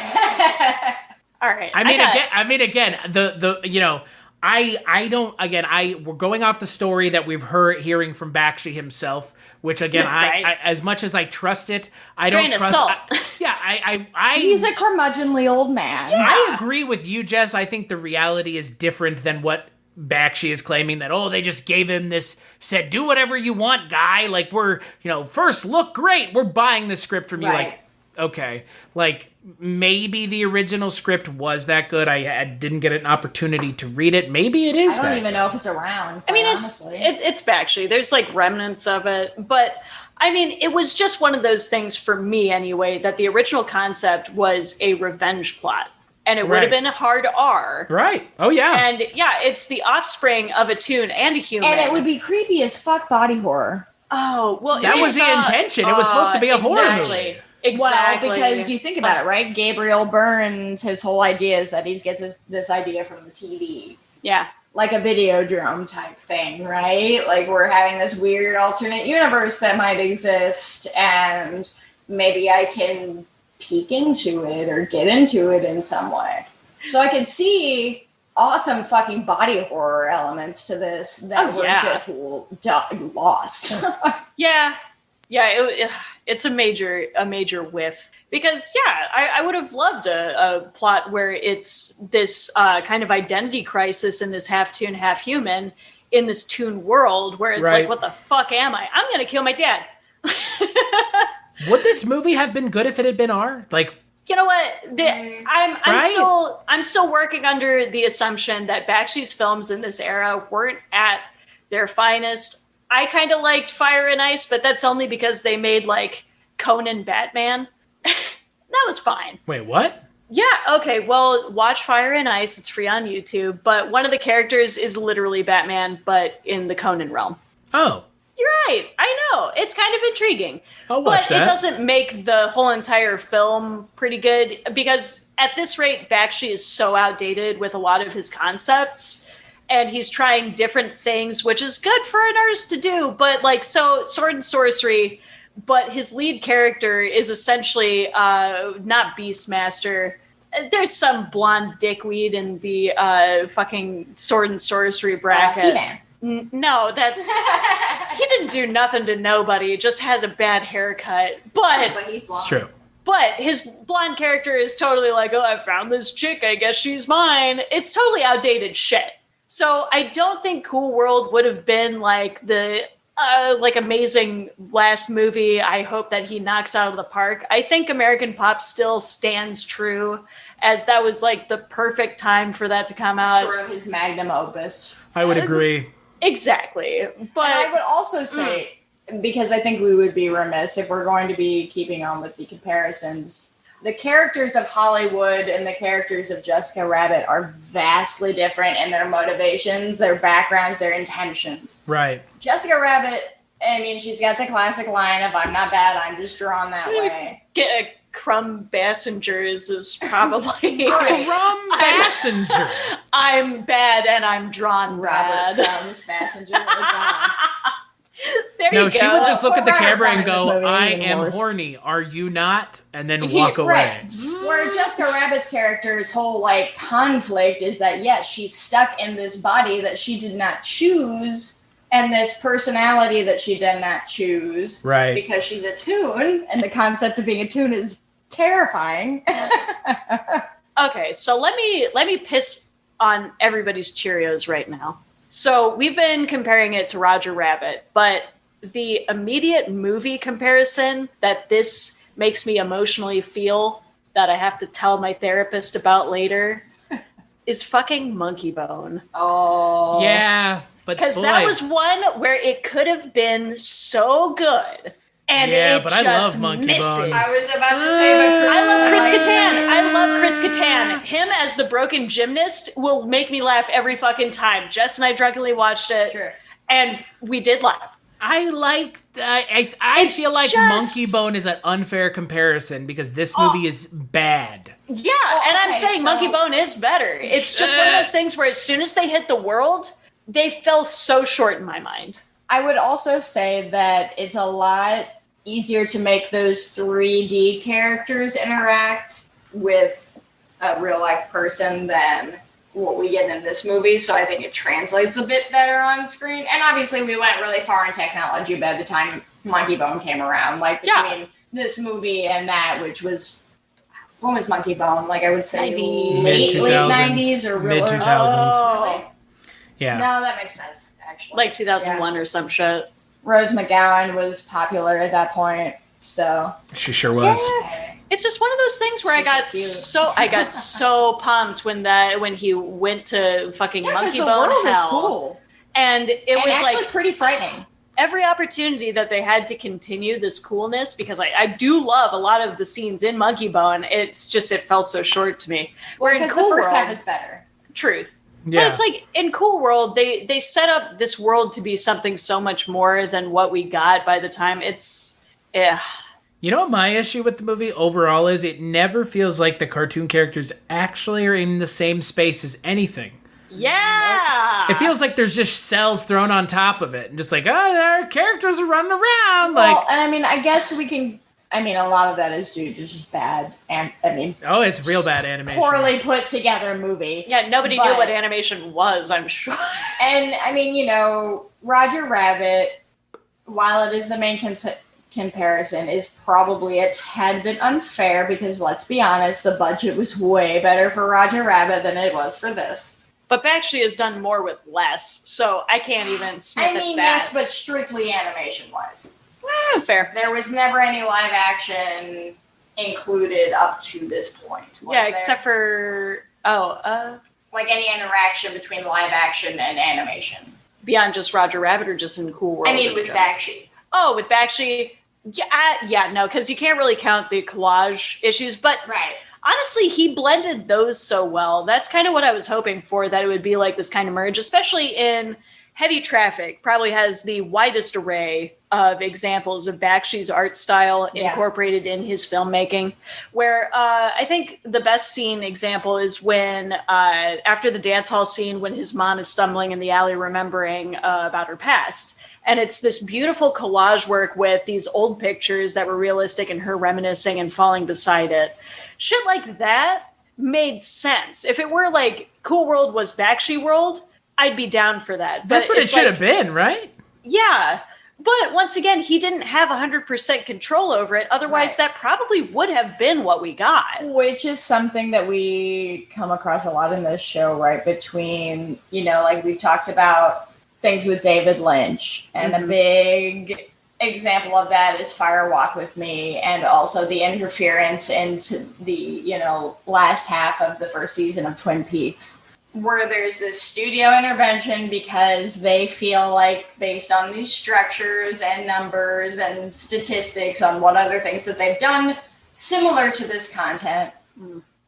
all right. We're going off the story that we've hearing from Bakshi himself, which again, right. I as much as I trust it, I don't trust. He's a curmudgeonly old man. Yeah. I agree with you, Jess. I think the reality is different than what Bakshi is claiming, that, they just gave him this, said, do whatever you want, guy. Like, we're, first look great. We're buying the script from you. Right. Like, okay. Like, maybe the original script was that good. I didn't get an opportunity to read it. Maybe it is. I don't even know if it's around. I mean, honestly. it's Bakshi. There's, like, remnants of it. But, I mean, it was just one of those things for me, anyway, that the original concept was a revenge plot. And it would have been a hard R. Right. Oh, yeah. And, yeah, it's the offspring of a tune and a human. And it would be creepy as fuck body horror. Oh, well. That was the intention. It was supposed to be a horror movie. Exactly. Well, because you think about it, right? Gabriel Byrne, his whole idea is that he gets this idea from the TV. Yeah. Like a Videodrome type thing, right? Like, we're having this weird alternate universe that might exist, and maybe I can peek into it or get into it in some way. So I can see awesome fucking body horror elements to this that were just lost. Yeah. Yeah. it's a major whiff. Because, I would have loved a plot where it's this kind of identity crisis in this half-toon, half-human in this toon world where it's like, what the fuck am I? I'm going to kill my dad. Would this movie have been good if it had been R? Like, you know what? I'm still working under the assumption that Bakshi's films in this era weren't at their finest. I kind of liked Fire and Ice, but that's only because they made like Conan Batman. That was fine. Wait, what? Yeah, okay, well, watch Fire and Ice. It's free on YouTube. But one of the characters is literally Batman, but in the Conan realm. Oh. You're right. I know. It's kind of intriguing. I'll watch that. But it doesn't make the whole entire film pretty good. Because at this rate, Bakshi is so outdated with a lot of his concepts. And he's trying different things, which is good for an artist to do. But, like, so Sword and Sorcery... But his lead character is essentially not Beastmaster. There's some blonde dickweed in the fucking Sword and Sorcery bracket. No, that's... he didn't do nothing to nobody. He just has a bad haircut. But he's blonde. It's true. But his blonde character is totally like, oh, I found this chick. I guess she's mine. It's totally outdated shit. So I don't think Cool World would have been like the... amazing last movie. I hope that he knocks out of the park. I think American Pop still stands true, as that was like the perfect time for that to come out. Sort of his magnum opus. I would agree. Exactly. But and I would also say, because I think we would be remiss if we're going to be keeping on with the comparisons, the characters of Holli Would and the characters of Jessica Rabbit are vastly different in their motivations, their backgrounds, their intentions. Right. Jessica Rabbit, I mean, she's got the classic line of, I'm not bad, I'm just drawn that way. Get a Crumb Bassingers is probably... Crumb Bassinger! I'm bad and I'm drawn Robert bad. Crumbs Bassinger. There No, you she go. would just look at the Robert camera and Crumb in go, this movie, I even am worse. horny. Are you not? And then walk away. Right. Where Jessica Rabbit's character's whole, like, conflict is that, yes, she's stuck in this body that she did not choose and this personality that she did not choose. Right. Because she's a toon, and the concept of being a toon is terrifying. Okay, so let me piss on everybody's Cheerios right now. So we've been comparing it to Roger Rabbit, but the immediate movie comparison that this makes me emotionally feel that I have to tell my therapist about later is fucking Monkey Bone. Oh. Yeah, but because that was one where it could have been so good. And yeah, it but just I love Monkey misses. Bones. I was about to say, but I love Chris Kattan. I love Chris Kattan. Him as the broken gymnast will make me laugh every fucking time. Jess and I drunkenly watched it, Sure. and we did laugh. I feel like just- Monkey Bone is an unfair comparison because this movie is bad. Yeah, and I'm okay, saying so- Monkey Bone is better. It's just one of those things where as soon as they hit the world, they fell so short in my mind. I would also say that it's a lot easier to make those 3D characters interact with a real life person than what we get in this movie. So I think it translates a bit better on screen. And obviously we went really far in technology by the time Monkey Bone came around. Like between this movie and that, which was, when was Monkey Bone? Like I would say 90s. late 2000s, 90s or real mid 2000s. Really? Yeah. No, that makes sense, actually. Like 2001 or some shit. Rose McGowan was popular at that point, so She sure was. It's just one of those things where I got so pumped when he went to fucking Monkey the Bone world hell. is cool. And it was actually like pretty frightening. every opportunity that they had to continue this coolness, because I do love a lot of the scenes in Monkey Bone. It's just it fell so short to me. Well, Where in because the Cool first World, half is better. truth. Yeah. But it's like in Cool World, they set up this world to be something so much more than what we got by the time it's You know what my issue with the movie overall is? It never feels like the cartoon characters actually are in the same space as anything. Yeah. It feels like there's just cells thrown on top of it. And just like, our characters are running around. Well, and I mean, I guess we can... I mean, a lot of that is due to just bad... And I mean... Oh, it's real bad animation. Poorly put together movie. Yeah, nobody knew But- what animation was, I'm sure. And, I mean, you know, Roger Rabbit, while it is the main comparison is probably a tad bit unfair because, let's be honest, the budget was way better for Roger Rabbit than it was for this. But Bakshi has done more with less, so I can't even sniff at that. Yes, but strictly animation-wise. Fair. There was never any live action included up to this point. Except for like any interaction between live action and animation. Beyond just Roger Rabbit or just in Cool World? I mean, with Bakshi. Oh, with Bakshi, no, because you can't really count the collage issues, but honestly, he blended those so well. That's kind of what I was hoping for, that it would be like this kind of merge, especially in Heavy Traffic. Probably has the widest array of examples of Bakshi's art style incorporated in his filmmaking, where I think the best scene example is when, after the dance hall scene, when his mom is stumbling in the alley remembering about her past. And it's this beautiful collage work with these old pictures that were realistic and her reminiscing and falling beside it. Shit like that made sense. If it were like Cool World was Bakshi World, I'd be down for that. That's what it should have been, right? Yeah. But once again, he didn't have 100% control over it. Otherwise, that probably would have been what we got. Which is something that we come across a lot in this show, right? Between, like we talked about things with David Lynch. And a big example of that is Fire Walk with Me, and also the interference into the, last half of the first season of Twin Peaks, where there's this studio intervention because they feel like, based on these structures and numbers and statistics on what other things that they've done similar to this content,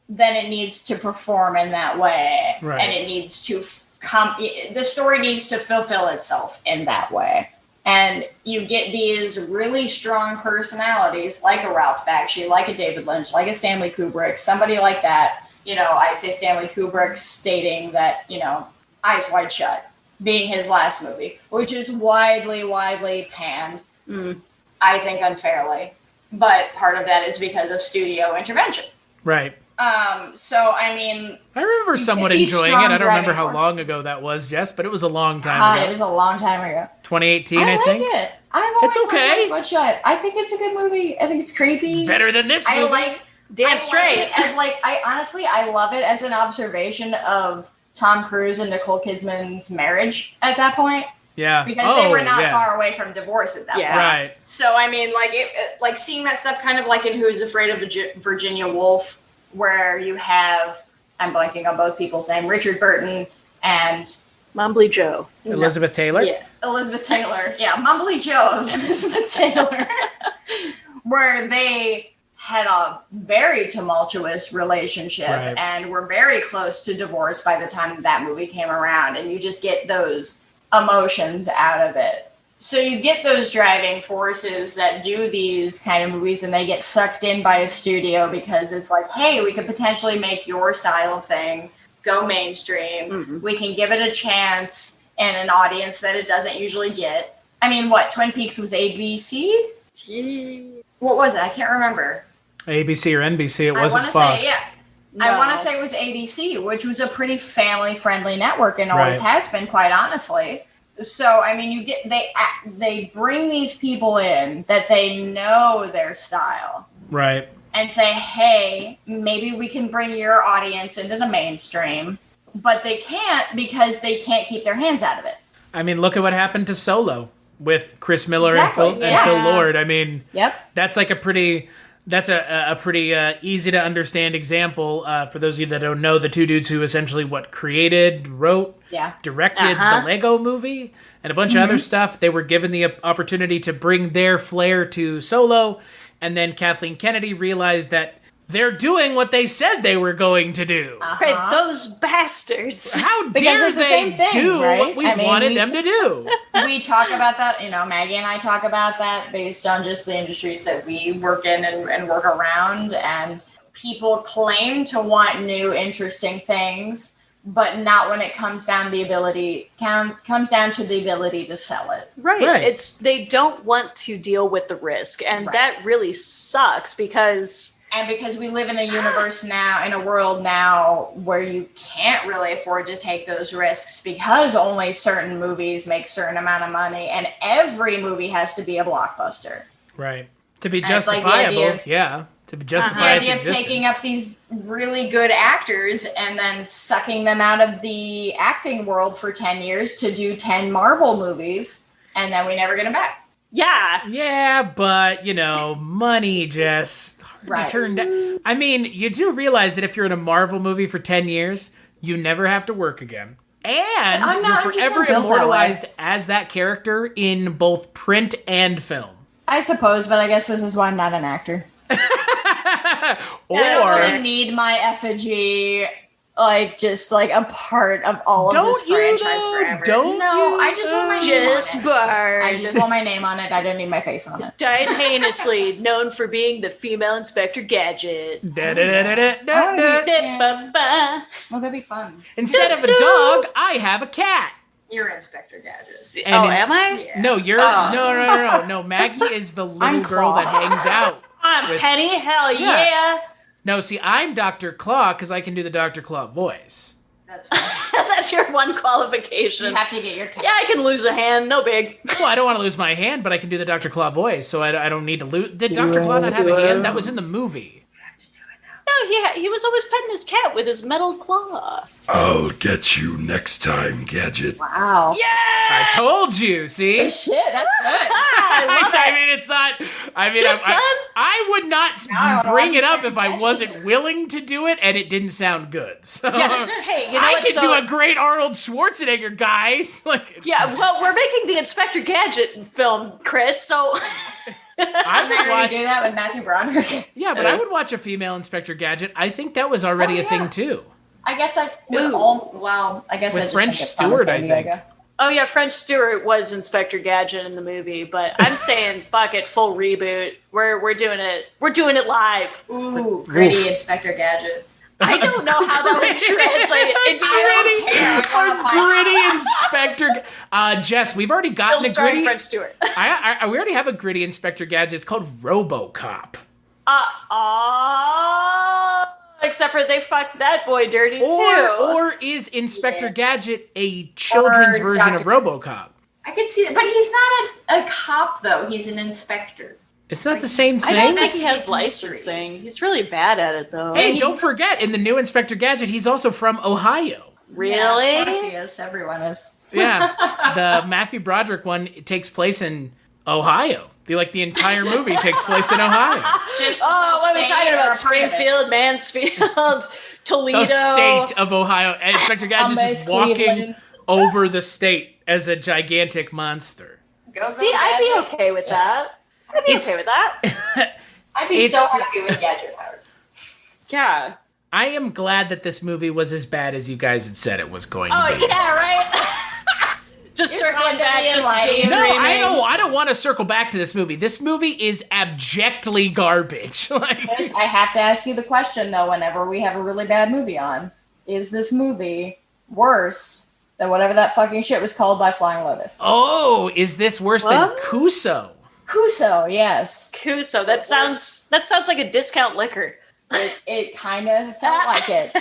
then it needs to perform in that way. Right. And it needs to the story needs to fulfill itself in that way. And you get these really strong personalities like a Ralph Bakshi, like a David Lynch, like a Stanley Kubrick, somebody like that. I say Stanley Kubrick stating that, Eyes Wide Shut being his last movie, which is widely panned, I think unfairly. But part of that is because of studio intervention. Right. So, I mean... I remember somewhat enjoying it. I don't remember how long ago that was, Jess, but it was a long time ago. It was a long time ago. 2018, I think. I like it. I've always liked Eyes Wide Shut. I think it's a good movie. I think it's creepy. It's better than this movie. Damn straight. I love it as an observation of Tom Cruise and Nicole Kidman's marriage at that point. Yeah. Because they were not far away from divorce at that point. Right. So, I mean, seeing that stuff kind of like in Who's Afraid of Virginia Woolf, where you have, I'm blanking on both people's name, Richard Burton and... Mumbly Joe. Elizabeth Taylor? Yeah, Elizabeth Taylor. Yeah, Mumbly Joe, Elizabeth Taylor. Where they had a very tumultuous relationship and were very close to divorce by the time that movie came around, and you just get those emotions out of it. So you get those driving forces that do these kind of movies, and they get sucked in by a studio because it's like, hey, we could potentially make your style thing go mainstream. We can give it a chance and an audience that it doesn't usually get. I mean, Twin Peaks was ABC? What was it? I can't remember. ABC or NBC, it wasn't Fox. I want to say it was ABC, which was a pretty family-friendly network and always has been, quite honestly. So, I mean, they bring these people in that they know their style. Right. And say, hey, maybe we can bring your audience into the mainstream. But they can't because they can't keep their hands out of it. I mean, look at what happened to Solo with Chris Miller and Phil Lord. I mean, that's like a pretty easy to understand example for those of you that don't know. The two dudes who essentially created, wrote, directed the Lego movie and a bunch of other stuff. They were given the opportunity to bring their flair to Solo, and then Kathleen Kennedy realized that they're doing what they said they were going to do. Right, those bastards. How dare they do what we wanted them to do? We talk about that, Maggie and I talk about that based on just the industries that we work in and work around. And people claim to want new, interesting things, but not when it comes down to the ability to sell it. Right. They don't want to deal with the risk. And that really sucks because we live in a universe now, in a world now where you can't really afford to take those risks because only certain movies make certain amount of money and every movie has to be a blockbuster. Right. To be And it's like the justifiable, idea of- yeah. To be The justified its idea of existence. taking up these really good actors and then sucking them out of the acting world for 10 years to do 10 Marvel movies, and then we never get them back. Yeah. Yeah, but, money, Jess. Hard Right. to turn down. I mean, you do realize that if you're in a Marvel movie for 10 years, you never have to work again. And I'm you're just forever not built that immortalized way. as that character in both print and film. I suppose, but I guess this is why I'm not an actor. Or I don't really need my effigy, just a part of all of this Don't you, franchise though? forever. Don't no, you, I just want my name on Jess it. Byard. I just want my name on it. I don't need my face on it. Died heinously, known for being the female Inspector Gadget. Da-da-da-da-da-da. Ba-ba. Well, that'd be fun. Instead of a dog, I have a cat. You're Inspector Gadget. And am I? Yeah. No, you're no. Maggie is the little I'm girl Claw. that hangs out. I'm With- Penny. Hell Yeah. yeah. No, see, I'm Dr. Claw because I can do the Dr. Claw voice. That's fine. That's your one qualification. You have to get your cat. Yeah, I can lose a hand. No big. Well, I don't want to lose my hand, but I can do the Dr. Claw voice, so I don't need to lose. Did Dr. Claw not have a hand? That was in the movie. No, he was always petting his cat with his metal claw. I'll get you next time, Gadget. Wow. Yeah. I told you, see? Shit, that's good. I love I it. mean, it's not. I mean, Good, son. I would not I wanna bring watch it up this if I again. wasn't willing to do it and it didn't sound good. So Yeah. Hey, you know I what? could So- do a great Arnold Schwarzenegger, guys. Yeah, well, we're making the Inspector Gadget film, Chris, so... I Didn't I would already watch. do that with Matthew Broderick? Yeah, but I would watch a female Inspector Gadget. I think that was already Oh, a thing yeah. too. I guess I would Ooh. I guess With I just French think it's fun Stewart, with I San think. Diego. Oh, yeah, French Stewart was Inspector Gadget in the movie, but I'm saying, fuck it, full reboot. We're doing it. We're doing it live. Ooh, gritty Inspector Gadget. I don't know how that would translate. It'd be I don't care. I wanna find Gritty Inspector. Jess, we've already gotten a starring gritty. French Stewart. We already have a gritty Inspector Gadget. It's called RoboCop. Except for they fucked that boy dirty, too. Or is Inspector Gadget a children's Or version of Dr. RoboCop? I could see that, but he's not a cop though. He's an inspector. It's not the same I don't thing. think he has Investigates licensing. mysteries. He's really bad at it, though. Hey, don't forget, in the new Inspector Gadget, he's also from Ohio. Really? Yeah, of course he is. Everyone is. Yeah, the Matthew Broderick one takes place in Ohio. The entire movie takes place in Ohio. Just Oh, what are we state talking or about? a part of it. Springfield, Mansfield, Toledo. The state of Ohio. And Inspector Gadget's Almost just walking Cleveland. over the state as a gigantic monster. Go, go, See, I'd be Gadget. okay with that. I'd be okay with that. I'd be so It's- happy with Gadget powers. Yeah. I am glad that this movie was as bad as you guys had said it was going Oh, to be. yeah, right? Just You're circling glad that back, we just enlightened. No, daydreaming. I don't want to circle back to this movie. This movie is abjectly garbage. Chris, I have to ask you the question though. Whenever we have a really bad movie on, is this movie worse than whatever that fucking shit was called by Flying Lotus? Oh, is this worse What? than Kuso? Kuso, yes. Kuso, that sounds like a discount liquor. It kind of felt like it.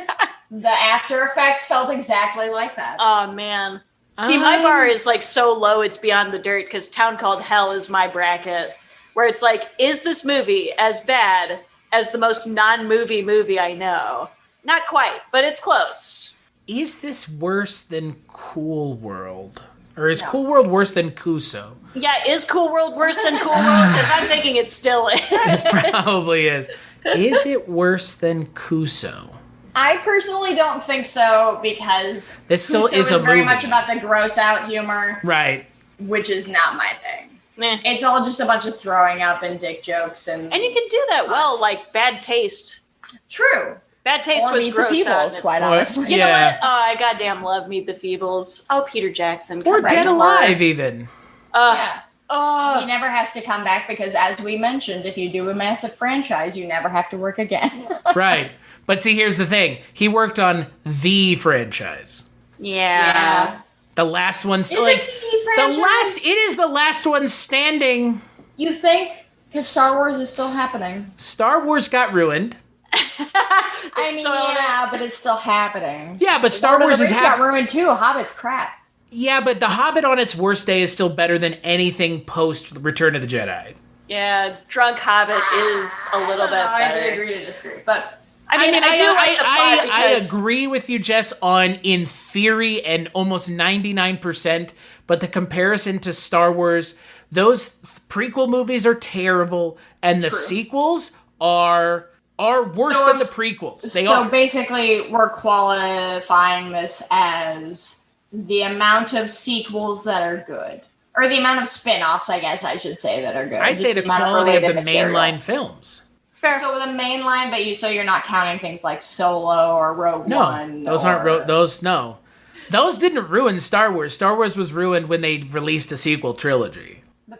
The after effects felt exactly like that. Oh, man. See, my bar is so low it's beyond the dirt because Town Called Hell is my bracket. Where it's is this movie as bad as the most non-movie movie I know? Not quite, but it's close. Is this worse than Cool World? Or is Cool World worse than Kuso? Yeah, is Cool World worse than Cool World? Because I'm thinking it still is. It probably is. Is it worse than Kuso? I personally don't think so because This still Kuso is a very movie. much about the gross out humor, Right. which is not my thing. Meh. It's all just a bunch of throwing up and dick jokes and And you can do that well, Us. Bad Taste. true. Bad Taste Or was Meet the gross out. Feebles, quite Or- honestly. You know Yeah. what? Oh, I goddamn love Meet the Feebles. Oh, Peter Jackson. Or come back Dead to Alive, work. even. Yeah. Oh, He never has to come back because, as we mentioned, if you do a massive franchise, you never have to work again. Right. But see, here's the thing. He worked on the franchise. yeah. The last one's Is it the franchise? it is the last one standing. You think? Because Star Wars is still happening. Star Wars got ruined. I mean, soiled yeah, but it's still happening. Yeah, but Star Lord of Wars the is Rings got ruined too. Hobbit's crap. Yeah, but The Hobbit on its worst day is still better than anything post Return of the Jedi. Yeah, Drunk Hobbit is a little bit better. I would agree to disagree, but I mean, I agree with you, Jess, on in theory and almost 99%, but the comparison to Star Wars, those prequel movies are terrible, and the sequels are worse than the prequels. Basically, we're qualifying this as the amount of sequels that are good. Or the amount of spin-offs, I guess I should say, that are good. I say the quality of the mainline films. Fair. So the mainline, but you're not counting things like Solo or Rogue One. Those aren't those. No, those didn't ruin Star Wars. Star Wars was ruined when they released a sequel trilogy. It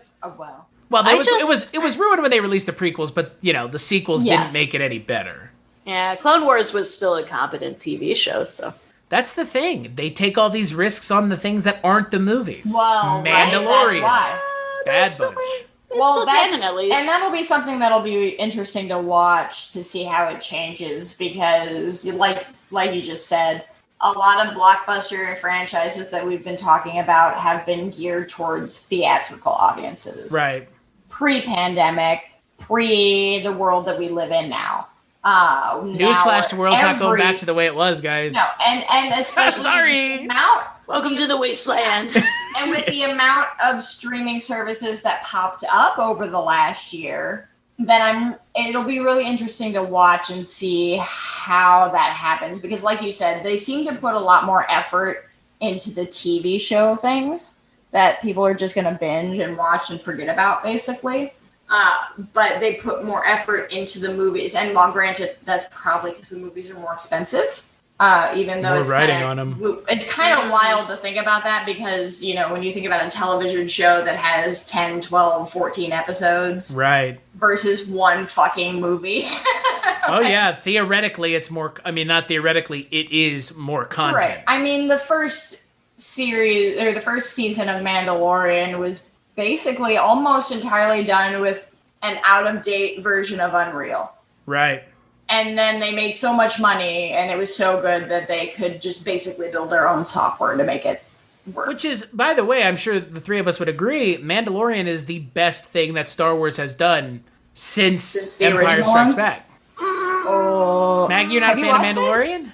was ruined when they released the prequels, but the sequels didn't make it any better. Yeah, Clone Wars was still a competent TV show, so. That's the thing. They take all these risks on the things that aren't the movies. Well, Mandalorian. Right? That's why. Bad Bunch. Well, and that'll be something that'll be interesting to watch to see how it changes because, like you just said, a lot of blockbuster franchises that we've been talking about have been geared towards theatrical audiences. Right. Pre-pandemic, the world that we live in now. Newsflash, the world's not going back to the way it was, guys. No, and especially sorry. Welcome to the wasteland. And with the amount of streaming services that popped up over the last year, then it'll be really interesting to watch and see how that happens. Because like you said, they seem to put a lot more effort into the TV show things that people are just going to binge and watch and forget about, basically. But they put more effort into the movies. And while granted, that's probably because the movies are more expensive. Even though it's writing on them. It's kind of wild to think about that because, when you think about a television show that has 10, 12, 14 episodes. Right. Versus one fucking movie. Oh, yeah. Theoretically, it's more... I mean, not theoretically, it is more content. Right. I mean, the first series, or the first season of Mandalorian was basically almost entirely done with an out-of-date version of Unreal. Right. And then they made so much money, and it was so good that they could just basically build their own software to make it work. Which is, by the way, I'm sure the three of us would agree, Mandalorian is the best thing that Star Wars has done since the Empire original Strikes ones? Back. Oh, Maggie, you're not a fan of Mandalorian?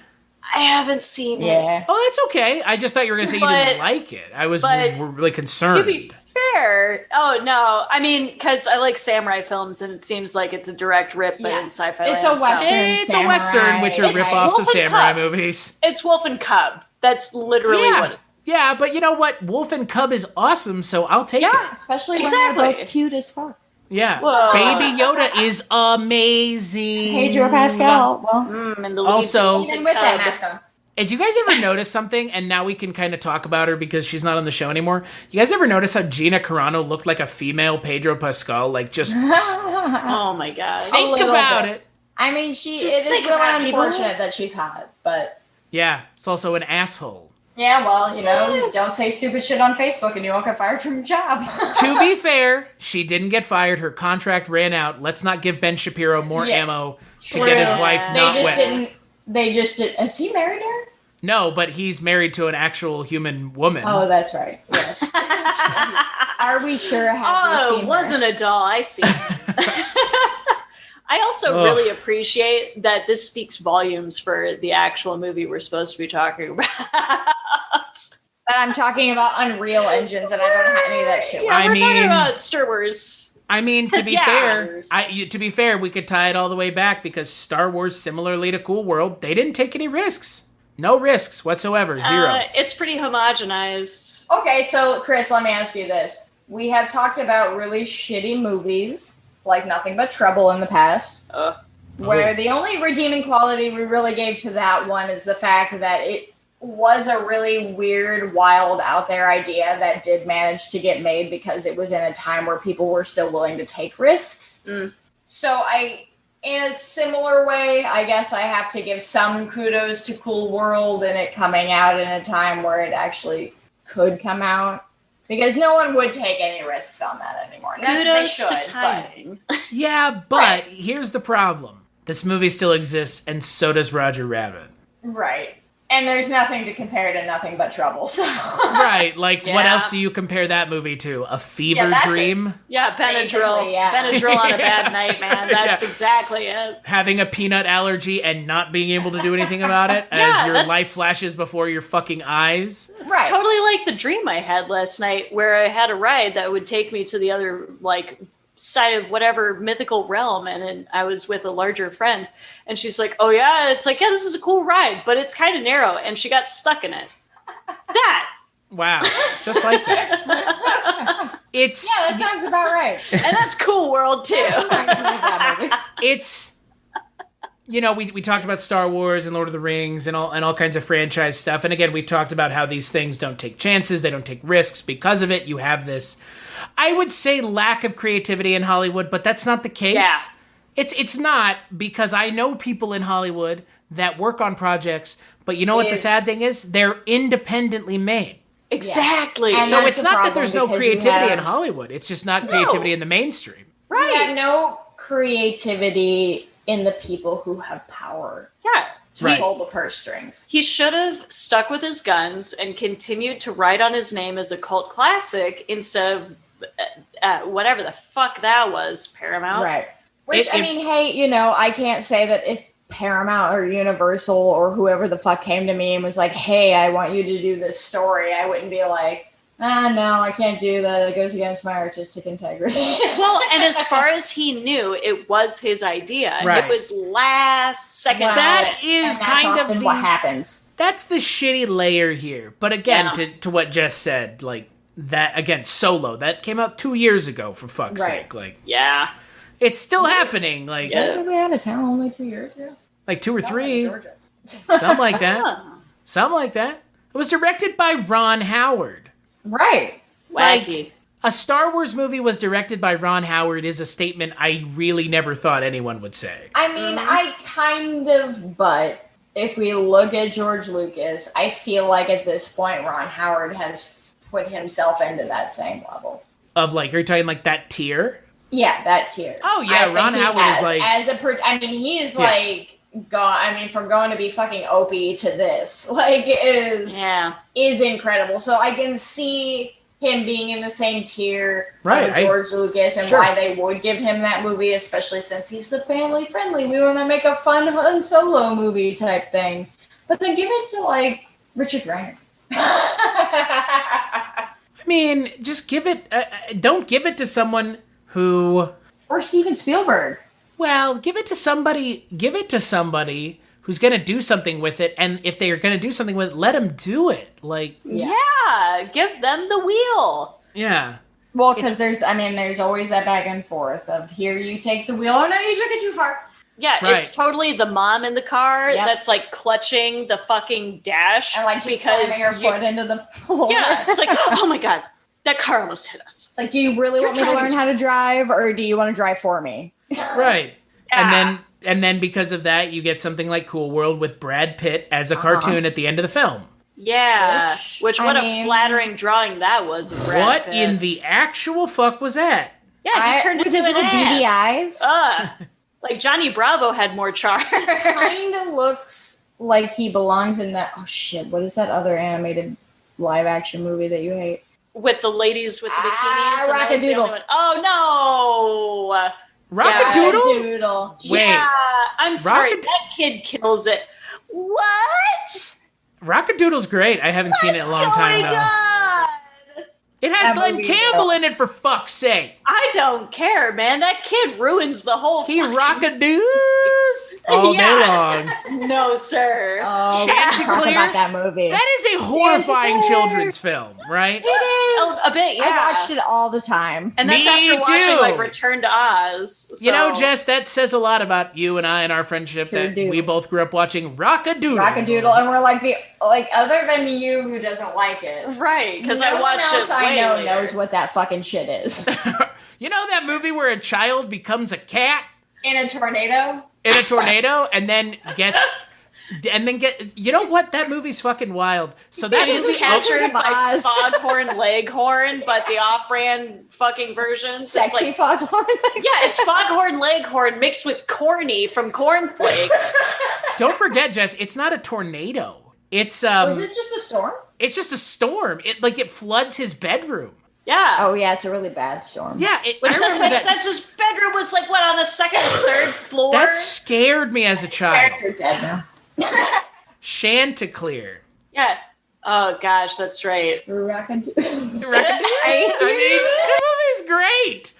I haven't seen it. Yeah. Oh, that's okay. I just thought you were going to say you didn't like it. I was really concerned. To be fair, no, I mean, because I like samurai films, and it seems like it's a direct rip, but in sci-fi. It's a Western It's a Western, which are rip-offs of samurai movies. It's Wolf and Cub. That's literally what it is. Yeah, but you know what? Wolf and Cub is awesome, so I'll take it. Especially when they're both cute as fuck. Yeah. Whoa. Baby Yoda is amazing. Pedro Pascal. Well, and the also, even with that mask on. Did you guys ever notice something? And now we can kind of talk about her because she's not on the show anymore. You guys ever notice how Gina Carano looked like a female Pedro Pascal? Like just... oh my God. Think about it. I mean, it is really unfortunate that she's hot, but... Yeah, it's also an asshole. Yeah, well, don't say stupid shit on Facebook and you won't get fired from your job. To be fair, she didn't get fired. Her contract ran out. Let's not give Ben Shapiro more ammo to get his wife not wet. They just did. Is he married to her? No, but he's married to an actual human woman. Oh, that's right. Yes. Are we sure? It wasn't a doll. I see. I also really appreciate that this speaks volumes for the actual movie we're supposed to be talking about. But I'm talking about Unreal Engines, and I don't have any of that shit. Yeah, we're talking about Star Wars. I mean, to be fair, we could tie it all the way back because Star Wars, similarly to Cool World, they didn't take any risks. No risks whatsoever. Zero. It's pretty homogenized. Okay, so Chris, let me ask you this. We have talked about really shitty movies, like Nothing But Trouble in the past, where the only redeeming quality we really gave to that one is the fact that it was a really weird, wild, out there idea that did manage to get made because it was in a time where people were still willing to take risks. So in a similar way, I guess I have to give some kudos to Cool World and it coming out in a time where it actually could come out. Because no one would take any risks on that anymore. Kudos to timing. Yeah, but here's the problem. This movie still exists, and so does Roger Rabbit. Right. And there's nothing to compare to Nothing But Trouble. So. Right. Like, what else do you compare that movie to? A fever dream? Yeah, Benadryl. Benadryl on a bad night, man. That's exactly it. Having a peanut allergy and not being able to do anything about it as your life flashes before your fucking eyes. It's totally like the dream I had last night where I had a ride that would take me to the other, like, side of whatever mythical realm, and I was with a larger friend, and she's like, oh yeah, it's like, yeah, this is a cool ride, but it's kind of narrow, and she got stuck in it. Wow, just like that. It's that sounds about right. And that's Cool World too. It's, you know, we talked about Star Wars and Lord of the Rings and all kinds of franchise stuff, and again, we've talked about how these things don't take chances, they don't take risks. Because of it, you have this, I would say, lack of creativity in Hollywood, but that's not the case. Yeah. It's not, because I know people in Hollywood that work on projects, but you know what the sad thing is? They're independently made. Exactly. Yes. So it's not that there's no creativity in Hollywood. It's just not creativity in the mainstream. Right. You have no creativity in the people who have power. Yeah. To hold the purse strings. He should have stuck with his guns and continued to write on his name as a cult classic instead of whatever the fuck that was, Paramount. Right. Which, I mean, hey, you know, I can't say that if Paramount or Universal or whoever the fuck came to me and was like, hey, I want you to do this story, I wouldn't be like, no, I can't do that. It goes against my artistic integrity. Well, and as far as he knew, it was his idea. Right. It was last second. That is kind of what happens. That's the shitty layer here. But again, to what Jess said, like, that, again, Solo, that came out 2 years ago, for fuck's sake. Like, yeah. It's still happening. Like, is that really out of town only 2 years ago? Like 2 or 3. Something like that. Something like that. It was directed by Ron Howard. Right. Wacky. Like, a Star Wars movie was directed by Ron Howard is a statement I really never thought anyone would say. I mean, I kind of, but if we look at George Lucas, I feel like at this point, Ron Howard has put himself into that same level. Of, like, are you talking like that tier? Yeah, that tier. Oh, yeah, Ron Howard is like... he is like... from going to be fucking Opie to this, like, is incredible. So I can see him being in the same tier of George Lucas and why they would give him that movie, especially since he's the family friendly. We want to make a fun Han Solo movie type thing, but then give it to like Richard Reiner. I mean, just give it. Don't give it to someone who or Steven Spielberg. Well, give it to somebody who's going to do something with it, and if they are going to do something with it, let them do it. Like, give them the wheel. Yeah. Well, because there's always that back and forth of here you take the wheel, or no, you took it too far. Yeah, it's totally the mom in the car that's like clutching the fucking dash and like just slamming her foot into the floor. Yeah, it's like, oh my god, that car almost hit us. Like, do you really want me to learn how to drive, or do you want to drive for me? Right. Yeah. And then because of that, you get something like Cool World with Brad Pitt as a cartoon at the end of the film. Yeah. Which what a flattering drawing that was of Brad Pitt. In the actual fuck was that? Yeah, he turned into his little beady eyes. Like Johnny Bravo had more charm. It kind of looks like he belongs in that. Oh shit! What is that other animated live action movie that you hate? With the ladies with the bikinis. Rock-a-doodle. Oh no! Rock-a-doodle? Wait. Yeah, I'm sorry. That kid kills it. What? Rock-a-doodle's great. I haven't seen it in a long time though. God? It has Glenn Campbell in it, for fuck's sake. I don't care, man. That kid ruins the whole He rock-a-doos all day long. No, sir. Oh, talk about that movie. That is a horrifying children's film, right? It is. A bit, yeah. I watched it all the time. And that's after watching, like, Return to Oz. So. You know, Jess, that says a lot about you and I and our friendship we both grew up watching Rock-a-doodle. Rock-a-doodle, and we're like other than you who doesn't like it. Right, because I watched it I know knows what that fucking shit is. You know that movie where a child becomes a cat? In a tornado? And then you know what? That movie's fucking wild. So that is captured by Foghorn Leghorn, but the off-brand fucking version. Sexy Foghorn Leghorn. Yeah, it's Foghorn Leghorn mixed with Corny from Corn Flakes. Don't forget, Jess, it's not a tornado. It's Was it just a storm? It's just a storm. It floods his bedroom. Yeah. Oh yeah, it's a really bad storm. Yeah, which doesn't make sense. His bedroom was on the second or third floor. That scared me as a child. Parents are dead now. Chanticleer. Yeah. Oh gosh, that's right. Rockadoo. That movie's great.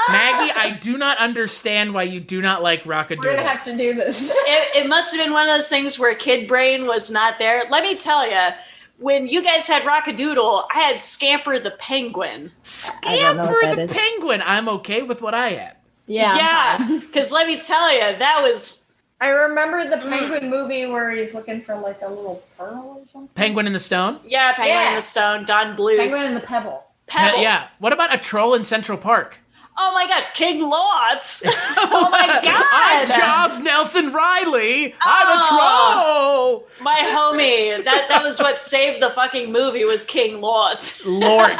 Maggie, I do not understand why you do not like Rockadoodle. We're gonna have to do this. It must have been one of those things where kid brain was not there. Let me tell you. When you guys had Rockadoodle, I had Scamper the Penguin. Scamper the Penguin. I'm okay with what I had. Yeah. Because let me tell you, that was... I remember the Penguin movie where he's looking for a little pearl or something. Penguin in the Stone? Yeah, Penguin in the Stone, Don Bluth. Penguin in the Pebble. Yeah. What about A Troll in Central Park? Oh my gosh, King Lots. Oh my god. I'm Charles Nelson Riley. I'm a troll. My homie. That was what saved the fucking movie was King Lort. Lort.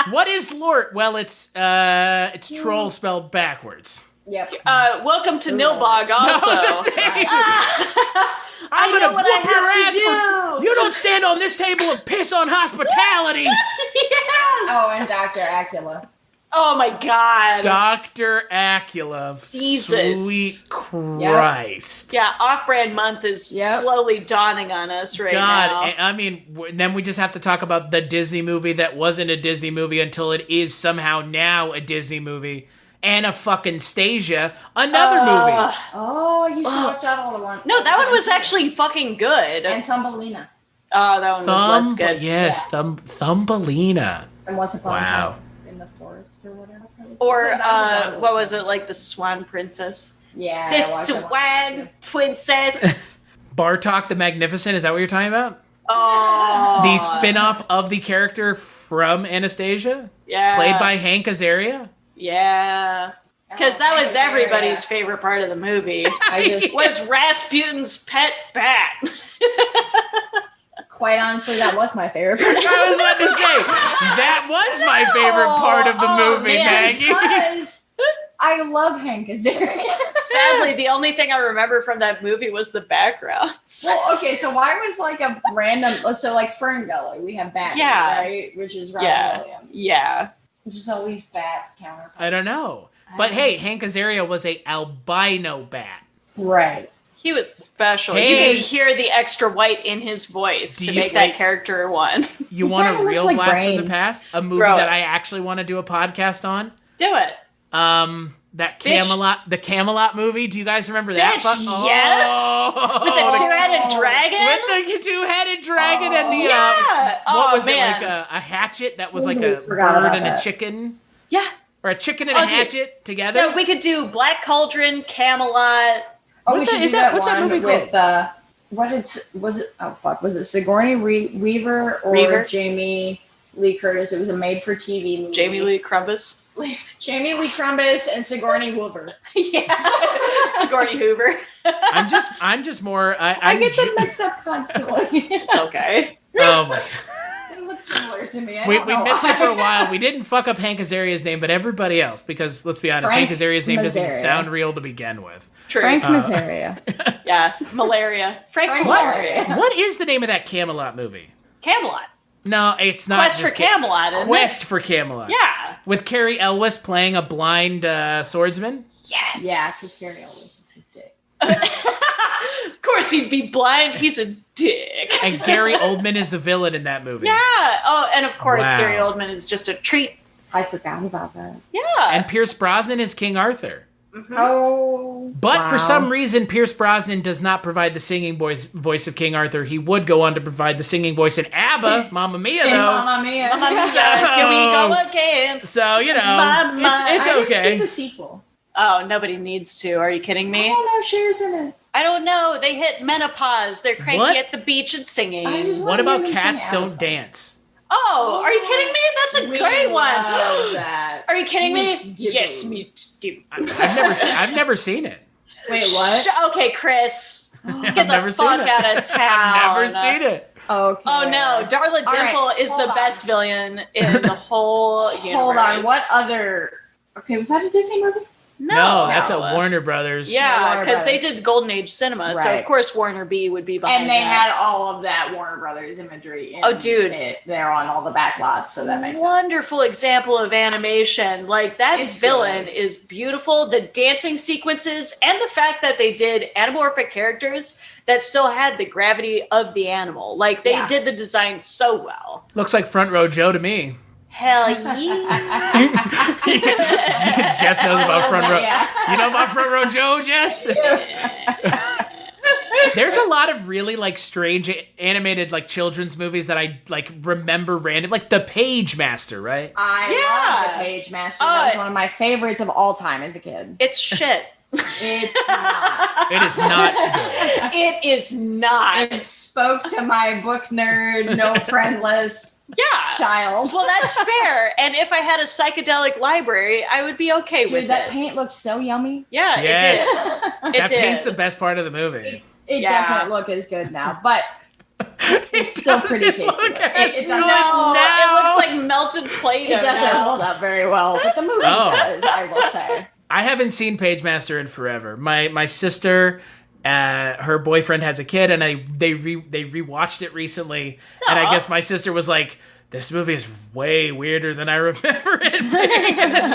What is Lort? Well, it's troll spelled backwards. Yep. Welcome to Nilbog also. I'm going to whoop your ass. You don't stand on this table and piss on hospitality. Yes. Oh, and Dr. Acula. Oh my god. Dr. Acula. Jesus. Sweet Christ. Yeah, Off-Brand Month is slowly dawning on us now. I mean, then we just have to talk about the Disney movie that wasn't a Disney movie until it is somehow now a Disney movie. Anastasia, another movie. Oh, you should watch that all the one. No, that one was actually fucking good. And Thumbelina. Oh, that one was less good. Yes, Thumbelina. And Once Upon a Time in the Forest or whatever. Or what was it, the Swan Princess? Yeah. The Swan Princess. Bartok the Magnificent, is that what you're talking about? Oh. The spin-off of the character from Anastasia? Yeah. Played by Hank Azaria? Yeah. Because that was everybody's favorite part of the movie. Was Rasputin's pet bat. Quite honestly, that was my favorite part. I was about to say, that was my favorite part of the movie, Maggie. Because I love Hank Azaria. Sadly, the only thing I remember from that movie was the backgrounds. Well, okay, so why was a random... So Fern Gully, we have Batman, right? Which is Robin Williams. Yeah. Just all these bat counterparts. I don't know. But hey, Hank Azaria was a albino bat. Right. He was special. Hey. You could hear the extra white in his voice to make that character one. You want a real blast from the past? A movie that I actually want to do a podcast on? Do it. That Camelot, the Camelot movie. Do you guys remember that? Yes. With the two-headed dragon? With the two-headed dragon and the what was it, a hatchet that was like a bird and a chicken? Yeah. Or a chicken and a hatchet together? Yeah, we could do Black Cauldron, Camelot. Oh, we should do that one with was it Sigourney Weaver or Jamie Lee Curtis? It was a made-for-TV movie. Jamie Lee Curtis. Jamie Lee Curtis and Sigourney Weaver. Yeah, Sigourney Hoover. I'm just more. I get them mixed up constantly. It's okay. Oh my god. They look similar to me. We missed it for a while. We didn't fuck up Hank Azaria's name, but everybody else, because let's be honest, Hank Azaria's name doesn't even sound real to begin with. True. Frank Mazaria. Yeah, Malaria. Frank Malaria. What is the name of that Camelot movie? Camelot. No, it's not. Quest for Camelot. Quest for Camelot. Yeah. With Carrie Elwes playing a blind swordsman. Yes. Yeah, because Carrie Elwes is a dick. Of course he'd be blind. He's a dick. And Gary Oldman is the villain in that movie. Yeah. Oh, and of course Gary Oldman is just a treat. I forgot about that. Yeah. And Pierce Brosnan is King Arthur. Mm-hmm. Oh. But for some reason, Pierce Brosnan does not provide the singing voice of King Arthur. He would go on to provide the singing voice in ABBA, Mamma Mia, though. Mamma Mia. Mamma Mia. Here we go again. So, it's I okay. didn't see the sequel. Oh, nobody needs to. Are you kidding me? I don't know. Cher's in it. I don't know. They hit menopause. They're cranky at the beach and singing. What about Cats Don't Dance? Oh, are you kidding me? That's a great one. That. Are you kidding me? Yes, me stupid. I've never seen it. Wait, what? Okay, Chris. Get never the fuck out of town. I've never seen it. Okay. Oh no, Darla Dimple is the best villain in the whole universe. Hold on, what other... Okay, was that a Disney movie? No, that's a Warner Brothers. Yeah, because they did Golden Age cinema, so of course Warner B would be behind And they that. had all of that Warner Brothers imagery. Oh, dude. They're on all the back lots, so that makes sense. Wonderful example of animation. Like, that villain is beautiful. The dancing sequences and the fact that they did anamorphic characters that still had the gravity of the animal. Like, they did the design so well. Looks like Front Row Joe to me. Hell yeah. Jess knows about Front Row. Yeah. You know about Front Row Joe, Jess? There's a lot of really like strange animated like children's movies that I like remember random, like The Page Master, right? I love The Page Master. That was one of my favorites of all time as a kid. It's shit. It's not. It is not good. It is not. It spoke to my book nerd, no friendless child. Well, that's fair. And if I had a psychedelic library, I would be okay with it. Dude, that paint looked so yummy. Yeah, Yes. it did. That paint's the best part of the movie. It doesn't look as good now, but it's still pretty tasty. It doesn't. No, it looks like melted Play-Doh. It doesn't hold up very well, but the movie does, I will say. I haven't seen Page Master in forever. My sister, her boyfriend has a kid, and they rewatched it recently. And I guess my sister was like, "This movie is way weirder than I remember it being." And it's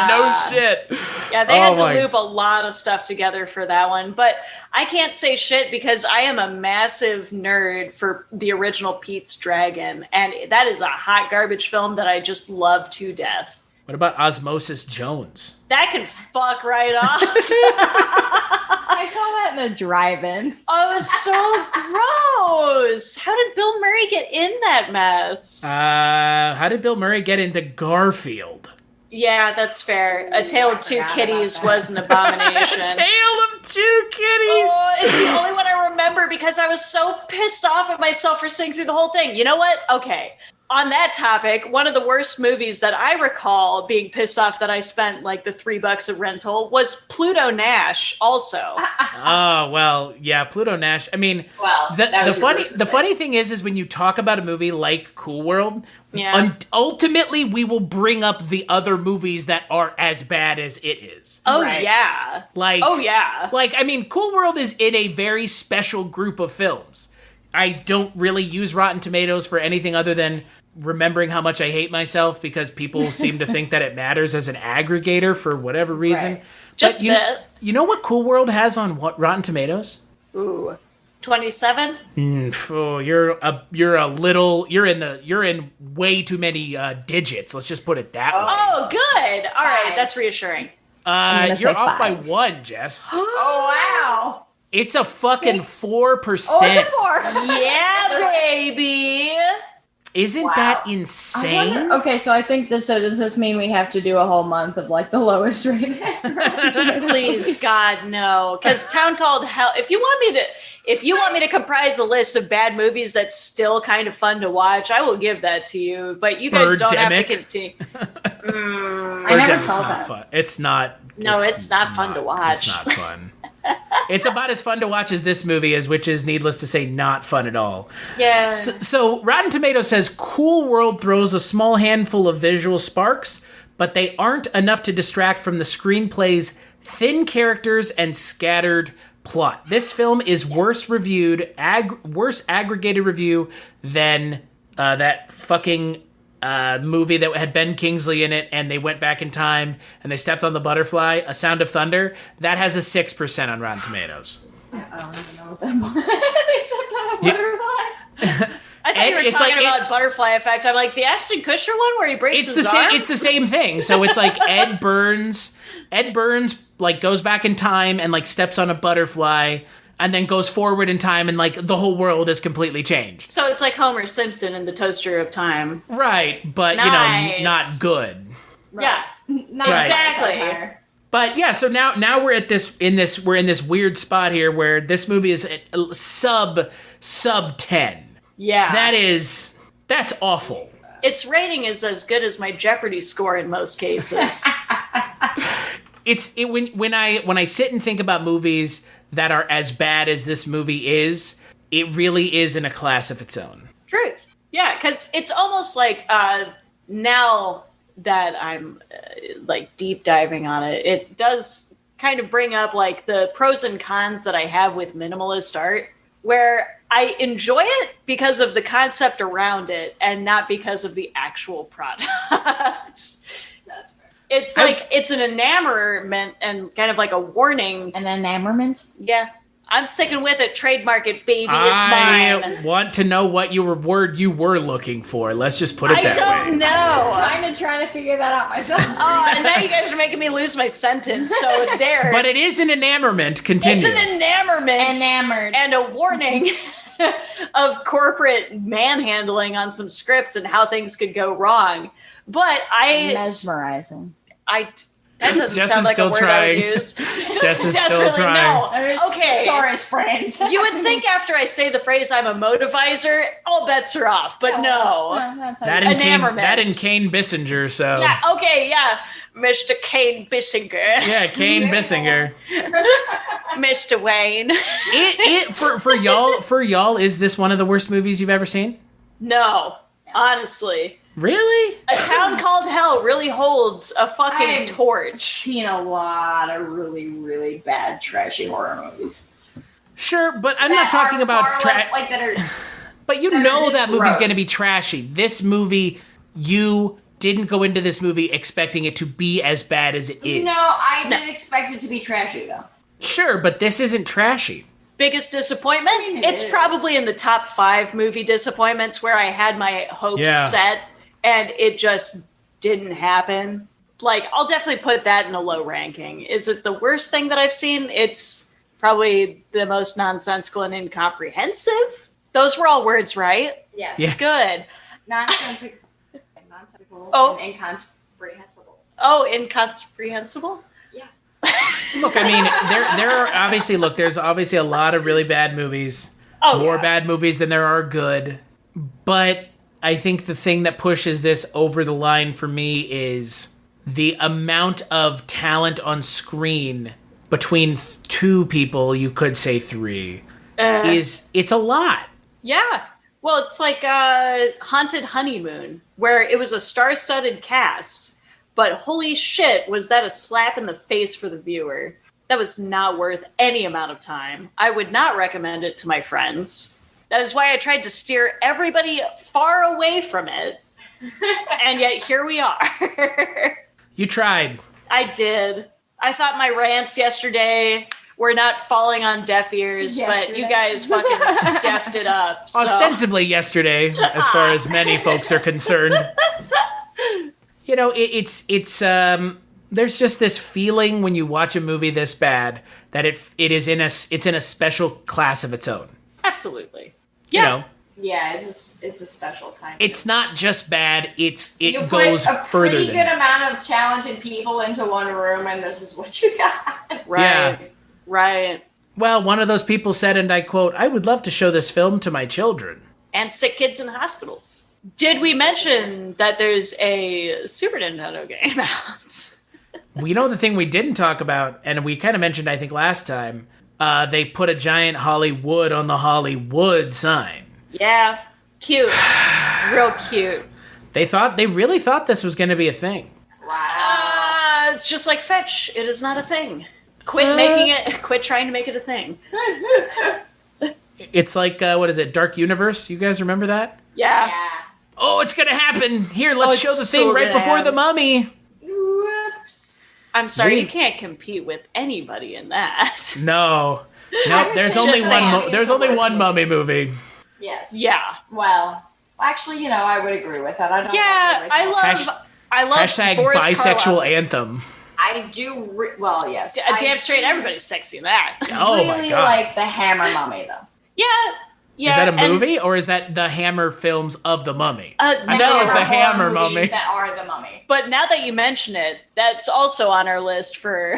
no shit. Yeah, they had to loop a lot of stuff together for that one. But I can't say shit because I am a massive nerd for the original Pete's Dragon, and that is a hot garbage film that I just love to death. What about Osmosis Jones? That can fuck right off. I saw that in a drive-in. Oh, it was so gross. How did Bill Murray get in that mess? How did Bill Murray get into Garfield? Yeah, that's fair. A Tale of Two Kitties was an abomination. Tale of Two Kitties! Oh, it's the only one I remember because I was so pissed off at myself for sitting through the whole thing. You know what? Okay. On that topic, one of the worst movies that I recall being pissed off that I spent like the $3 of rental was Pluto Nash also. Oh, well, yeah, Pluto Nash. I mean, the funny thing is when you talk about a movie like Cool World, ultimately we will bring up the other movies that are as bad as it is. Oh, yeah. Like, I mean, Cool World is in a very special group of films. I don't really use Rotten Tomatoes for anything other than remembering how much I hate myself because people seem to think that it matters as an aggregator for whatever reason. Right. Just you know what Cool World has on Rotten Tomatoes? Ooh, 27. You're in way too many digits. Let's just put it that way. Oh, good. All right, that's reassuring. You're off by 1, Jess. Oh wow. It's a fucking 4%. Oh, it's a 4. Yeah, baby. Isn't that insane? Okay, so I think does this mean we have to do a whole month of like the lowest rated? Please, God, no. Because Town Called Hell. If you want me to comprise a list of bad movies that's still kind of fun to watch, I will give that to you. But you guys don't have to continue. I never saw that. Fun. It's not. No, it's not fun to watch. It's not fun. It's about as fun to watch as this movie is, which is, needless to say, not fun at all. Yeah. So Rotten Tomatoes says Cool World throws a small handful of visual sparks, but they aren't enough to distract from the screenplay's thin characters and scattered plot. This film is worse aggregated review than that fucking movie that had Ben Kingsley in it, and they went back in time and they stepped on the butterfly, A Sound of Thunder. That has a 6% on Rotten Tomatoes. I don't even know what that was. They stepped on a butterfly. I thought you were talking about Butterfly Effect. I'm like, the Ashton Kutcher one where he breaks his arm? It's the same thing. So it's like Ed Burns like goes back in time and like steps on a butterfly and then goes forward in time and like the whole world is completely changed. So it's like Homer Simpson in The Toaster of Time. Right, but nice. Not good. Right. Yeah. Not exactly. But yeah, so now we're in this weird spot here where this movie is at sub 10. Yeah. That's awful. Its rating is as good as my Jeopardy score in most cases. When I sit and think about movies that are as bad as this movie is, it really is in a class of its own. Truth. Yeah, because it's almost like now that I'm like deep diving on it. It does kind of bring up like the pros and cons that I have with minimalist art, where I enjoy it because of the concept around it and not because of the actual product. That's fair. It's like it's an enamorment and kind of like a warning. An enamorment? Yeah. I'm sticking with it. Trademark it, baby. It's mine. I want to know what word you were looking for. Let's just put it that way. I don't know. I was kind of trying to figure that out myself. Oh, and now you guys are making me lose my sentence. So there. But it is an enamorment. Continue. It's an enamorment. Enamored. And a warning of corporate manhandling on some scripts and how things could go wrong. But mesmerizing. That doesn't Jess sound is like still a word trying. I would use. Jess is still trying. No. Okay. Thesaurus brains. You would think after I say the phrase "I'm a motivizer," all bets are off, but no. That and Kane Bissinger. So yeah, okay, yeah, Mr. Kane Bissinger. Yeah, Kane Bissinger. Mr. Wayne. For y'all, is this one of the worst movies you've ever seen? No, honestly. Really? A Town Called Hell really holds a fucking torch. I've seen a lot of really, really bad, trashy horror movies. Sure, but I'm not talking about But you know that movie's going to be trashy. This movie, you didn't go into this movie expecting it to be as bad as it is. No, I didn't expect it to be trashy, though. Sure, but this isn't trashy. Biggest disappointment? It's probably in the top 5 movie disappointments where I had my hopes set and it just didn't happen. Like, I'll definitely put that in a low ranking. Is it the worst thing that I've seen? It's probably the most nonsensical and incomprehensive. Those were all words, right? Yes. Yeah. Good. Nonsensical and incomprehensible. Oh, incomprehensible? Yeah. Look, I mean, there are obviously, there's obviously a lot of really bad movies. More bad movies than there are good. But I think the thing that pushes this over the line for me is the amount of talent on screen between 2 people, you could say 3, it's a lot. Yeah. Well, it's like Haunted Honeymoon, where it was a star-studded cast, but holy shit, was that a slap in the face for the viewer. That was not worth any amount of time. I would not recommend it to my friends. That is why I tried to steer everybody far away from it. And yet here we are. You tried. I did. I thought my rants yesterday were not falling on deaf ears, but you guys fucking deffed it up. So. Ostensibly yesterday, as far as many folks are concerned. You know, it's there's just this feeling when you watch a movie this bad that it's in a special class of its own. Absolutely. Yeah. You know? Yeah, it's a special kind. It's not just bad. It you goes put a further pretty than good that. amount of talented people into one room, and this is what you got. Right. Yeah. Right. Well, one of those people said, and I quote, "I would love to show this film to my children." And sick kids in hospitals. Did we mention that there's a Super Nintendo game out? We know the thing we didn't talk about, and we kind of mentioned, I think, last time, they put a giant Holli Would on the Holli Would sign. Yeah. Cute. Real cute. They really thought this was going to be a thing. Wow. It's just like Fetch. It is not a thing. Quit trying to make it a thing. It's like, what is it, Dark Universe? You guys remember that? Yeah. Oh, it's going to happen. Here, let's show the thing right before the mummy. Whoops. I'm sorry, you can't compete with anybody in that. No, there's only one mummy movie. Yes. Yeah. Well, actually, I would agree with that. I don't. Yeah, I love hashtag Boris bisexual Karloff. Anthem. I do. Well, yes. Damn straight, everybody's sexy in that. Oh really my God. like the Hammer Mummy though. Yeah. Is that a movie, or is that the Hammer films of the Mummy? That is the Hammer Mummy. That are the Mummy. But now that you mention it, that's also on our list for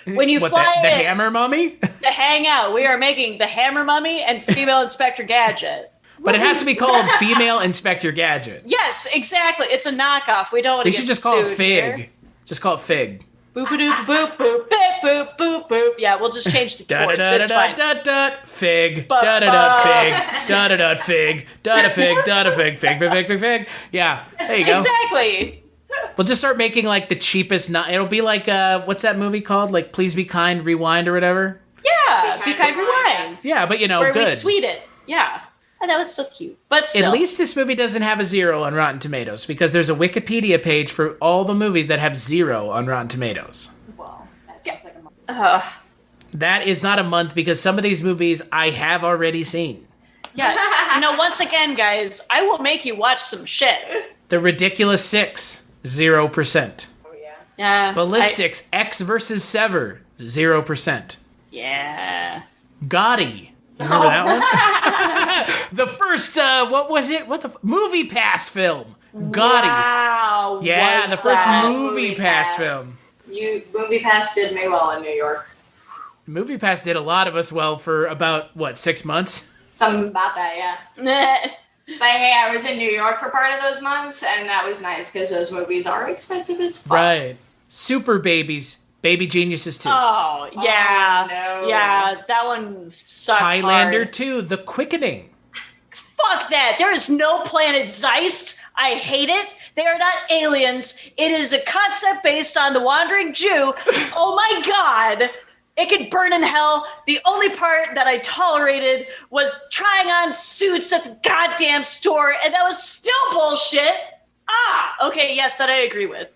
when you fly the Hammer Mummy? to hang out. We are making the Hammer Mummy and Female Inspector Gadget. But it has to be called Female Inspector Gadget. Yes, exactly. It's a knockoff. We don't want to get should just call it sued Fig. here. Just call it Fig. Boop boop boop boop boop boop boop boop. Yeah, we'll just change the chords. It's fine. Fig. Fig. Fig. Fig. Fig. Fig. Fig. Fig. Yeah, there you go. Exactly. We'll just start making like the cheapest. It'll be like what's that movie called? Like Please Be Kind, Rewind or whatever. Yeah, Be Kind, Rewind. Yeah, but where good. we sweet it. Yeah, and that was still cute. But still. At least this movie doesn't have a 0 on Rotten Tomatoes because there's a Wikipedia page for all the movies that have 0 on Rotten Tomatoes. Well, that sounds like a month. That is not a month because some of these movies I have already seen. Yeah, once again, guys, I will make you watch some shit. The Ridiculous Six, 0%. Oh, yeah. Yeah. Ballistics, X versus Sever, 0%. Yeah. Gotti. Remember that one? The first, what was it? Movie Pass film. Gotti's. Wow. Yeah, the first Movie Pass film. Movie Pass did me well in New York. Movie Pass did a lot of us well for about, 6 months? Something about that, yeah. But hey, I was in New York for part of those months, and that was nice because those movies are expensive as fuck. Right. Super Babies, Baby Geniuses 2. Oh, yeah. Oh, no. Yeah, that one sucked Highlander hard. 2, The Quickening. Fuck that. There is no planet Zeist. I hate it. They are not aliens. It is a concept based on the Wandering Jew. Oh my god. It could burn in hell. The only part that I tolerated was trying on suits at the goddamn store, and that was still bullshit. Okay, yes, that I agree with.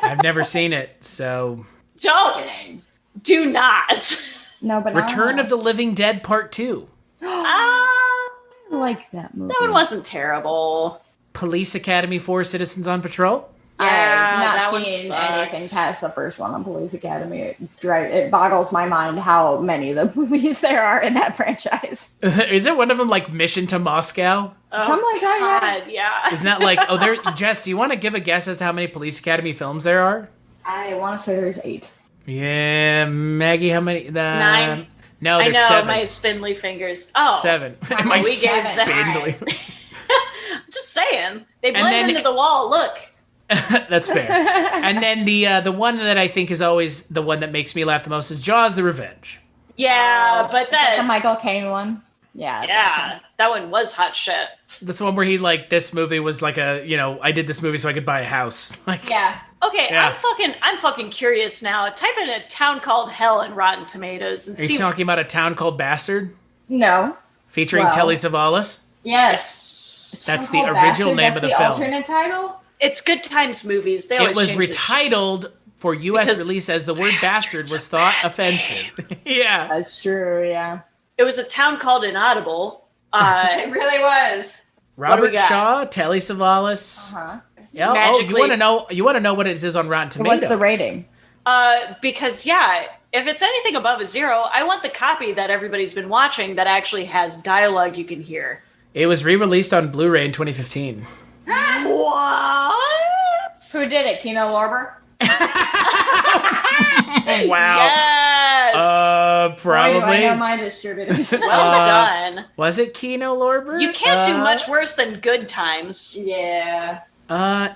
I've never seen it, so... Don't. Do not. No, but Return of the Living Dead Part 2. I like that movie. That one wasn't terrible. Police Academy 4 Citizens on Patrol. I've that not one seen sucked. anything past the first one on Police Academy. It boggles my mind how many of the movies there are in that franchise. Isn't one of them like Mission to Moscow? Something like that, God, yeah. Isn't that like, Jess, do you want to give a guess as to how many Police Academy films there are? I want to say there's 8. Yeah, Maggie, how many? 9. No, I there's know, 7. my spindly fingers. Oh. 7. we My gave that. spindly. I'm just saying. They And blend then- into the wall. Look. That's fair. And then the one that I think is always the one that makes me laugh the most is Jaws: The Revenge. Yeah, but Is that the that... Michael Caine one? Yeah. Yeah, that one was hot shit. This one where he this movie was like I did this movie so I could buy a house. Like, Yeah. Okay, Yeah. I'm fucking curious now. Type in A Town Called Hell in Rotten Tomatoes and are you see. talking about A Town Called Bastard No. featuring Well. Telly Savalas? Yes. That's Town the Called original Bastard? name That's of the the film. alternate title? It's Good Times movies. They It always was change the shit. retitled for U.S. Because release as the word bastard was thought offensive. Yeah. That's true, yeah. It was A Town Called Inaudible. It really was. Robert got? Shaw, Telly Savalas. Uh-huh. Yeah. Oh, Magically- you want to know what it is on Rotten Tomatoes? What's the rating? Because, yeah, if it's anything above a 0, I want the copy that everybody's been watching that actually has dialogue you can hear. It was re-released on Blu-ray in 2015. What? Who did it? Kino Lorber? Wow. Yes. Probably. Why do I know my distributors? Well done. Was it Kino Lorber? You can't do much worse than Good Times. Yeah.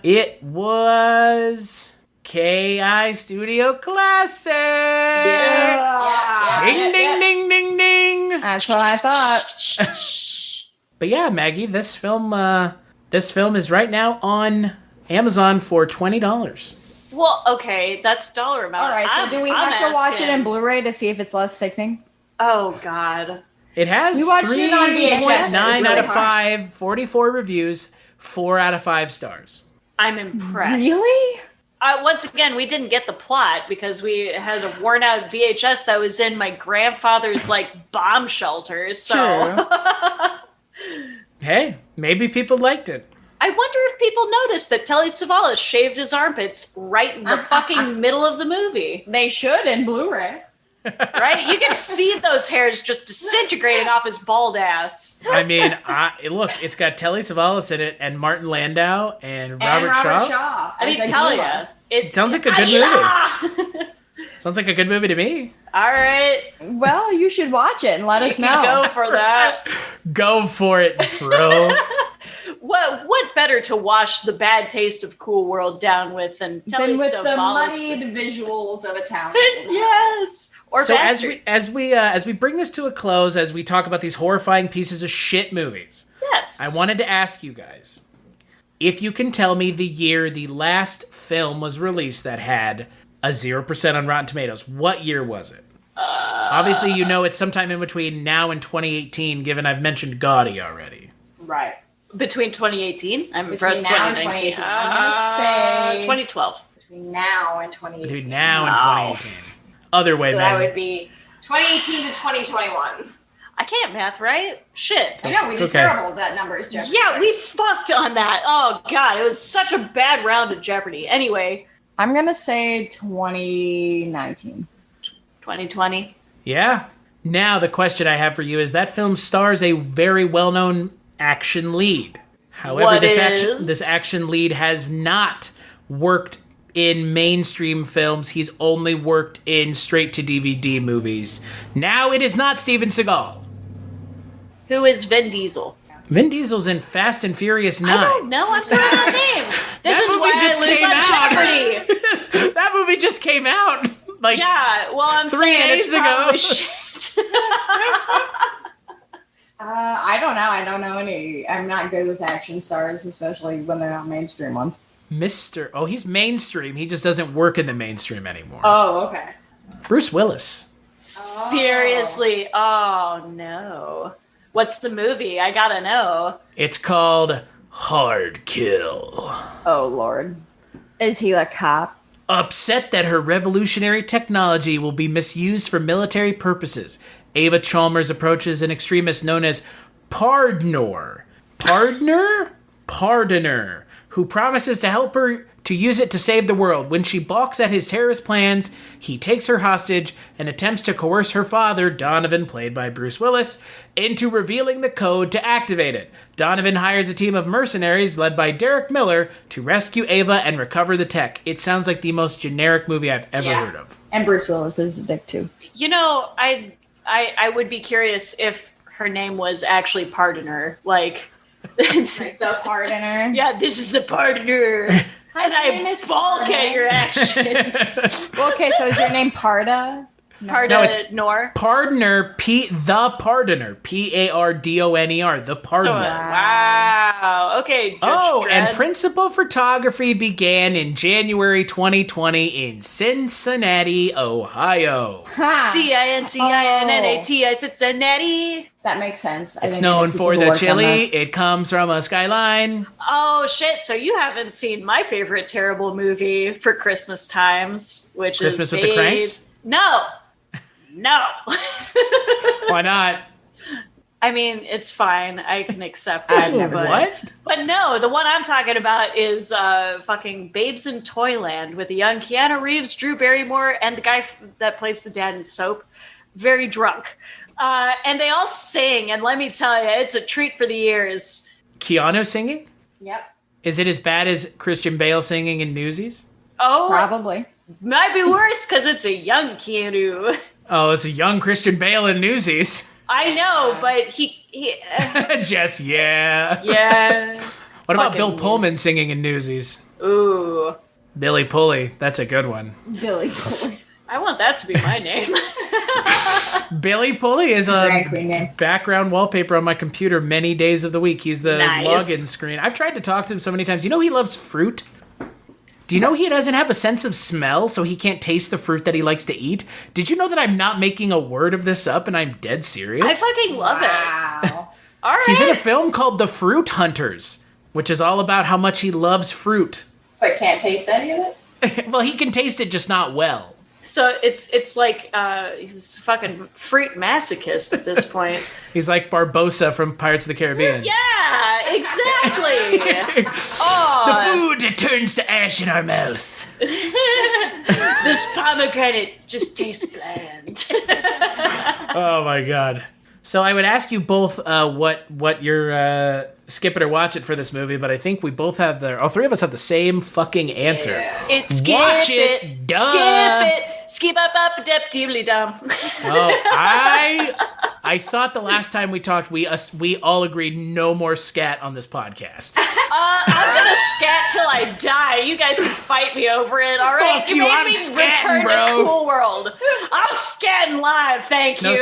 It was KI Studio Classics. Yeah. Ding, Yeah, ding, yeah. ding, ding, ding. That's what I thought. But yeah, Maggie, this film is right now on Amazon for $20. Well, okay, that's dollar amount. All right, so do we I'm have to watch it asking- in Blu-ray to see if it's less sickening? Oh, God. It has We watched it on VHS. 3.9 It's out really of 5, 44 reviews, 4 out of 5 stars. I'm impressed. Really? Once again, we didn't get the plot because we had a worn out VHS that was in my grandfather's bomb shelter. So Hey, maybe people liked it. I wonder if people noticed that Telly Savalas shaved his armpits right in the fucking middle of the movie. They should in Blu-ray. Right? You can see those hairs just disintegrating off his bald ass. I mean, look, it's got Telly Savalas in it, and Martin Landau, and Robert And Robert Shaw. Shaw. I didn't tell you. It Sounds like a good movie. Sounds like a good movie to me. All right. Well, you should watch it and let us You know. can go for that. Go for it, bro. What better to wash the bad taste of Cool World down with than Telly Then with Savalas? the moneyed visuals of a town. Yes. Or So bastard. as we bring this to a close, as we talk about these horrifying pieces of shit movies, Yes. I wanted to ask you guys, If you can tell me the year the last film was released that had a 0% on Rotten Tomatoes, what year was it? Obviously, you know it's sometime in between now and 2018, given I've mentioned Gaudi already. Right. Between 2018? I'm impressed. Between now and 2018. I'm going to say 2012. Between now and 2018. Between now and 2018. Other way, so man. that would be 2018 to 2021. I can't math, right? Shit. I know, we did terrible at that numbers, Jeopardy. Yeah, we fucked on that. Oh, God. It was such a bad round of Jeopardy. Anyway. I'm going to say 2019. 2020. Yeah. Now, the question I have for you is that film stars a very well-known action lead. However, this action lead has not worked in mainstream films. He's only worked in straight-to-DVD movies. Now, it is not Steven Seagal. Who is Vin Diesel? Vin Diesel's in Fast and Furious 9. I don't know. I'm throwing out names. This is why I lose on Jeopardy. That movie just came out. Yeah, well, I'm 3 saying days it's probably shit. I don't know. I don't know any. I'm not good with action stars, especially when they're not mainstream ones. He's mainstream. He just doesn't work in the mainstream anymore. Oh, okay. Bruce Willis. Seriously? Oh, no. What's the movie? I gotta know. It's called Hard Kill. Oh, Lord. Is he a cop? Upset that her revolutionary technology will be misused for military purposes, Ava Chalmers approaches an extremist known as Pardoner, who promises to help her to use it to save the world. When she balks at his terrorist plans, he takes her hostage and attempts to coerce her father, Donovan, played by Bruce Willis, into revealing the code to activate it. Donovan hires a team of mercenaries led by Derek Miller to rescue Ava and recover the tech. It sounds like the most generic movie I've ever heard of. And Bruce Willis is a dick too. You know, I would be curious if her name was actually Pardoner, like the Pardoner. Yeah, this is the Pardoner. And I balk at your actions. Well, okay, so is your name Parda? No, it's Nor. Pardoner, the Pardoner, Pardoner, the Pardoner. Wow. Okay. Judge Dredd. And principal photography began in January 2020 in Cincinnati, Ohio. Cincinnati, Cincinnati. That makes sense. It's known for the chili. It comes from a skyline. Oh, shit. So you haven't seen my favorite terrible movie for Christmas times, which Christmas is with the Cranks? No. Why not? I mean, it's fine. I can accept it. What? But no, the one I'm talking about is fucking Babes in Toyland with the young Keanu Reeves, Drew Barrymore, and the guy that plays the dad in Soap. Very drunk. And they all sing, and let me tell you, it's a treat for the ears. Keanu singing? Yep. Is it as bad as Christian Bale singing in Newsies? Oh, probably. Might be worse because it's a young Keanu. Oh, it's a young Christian Bale in Newsies. I know, but he Jess, yeah. Yeah. What about Bill Pullman singing in Newsies? Ooh. Billy Pulley. That's a good one. Billy Pulley. I want that to be my name. Billy Pulley is a background wallpaper on my computer many days of the week. He's the login screen. I've tried to talk to him so many times. You know he loves fruit? Do you know he doesn't have a sense of smell, so he can't taste the fruit that he likes to eat? Did you know that I'm not making a word of this up and I'm dead serious? I fucking love it. All right. He's in a film called The Fruit Hunters, which is all about how much he loves fruit. But can't taste any of it? Well, he can taste it, just not well. So it's like he's a fucking fruit masochist at this point. He's like Barbossa from Pirates of the Caribbean. Yeah, exactly. The food turns to ash in our mouth. This pomegranate just tastes bland. Oh my god. So I would ask you both what your skip it or watch it for this movie, but I think we both have all three of us have the same fucking answer. Yeah. It's skip watch it. Duh. Skip it. Skip up dep dibbly dum. Oh, I thought the last time we talked, we all agreed no more scat on this podcast. I'm gonna scat till I die. You guys can fight me over it. All right, Fuck you, made I'm me scatting, return bro. to Cool World. I'm scatting live. Thank you.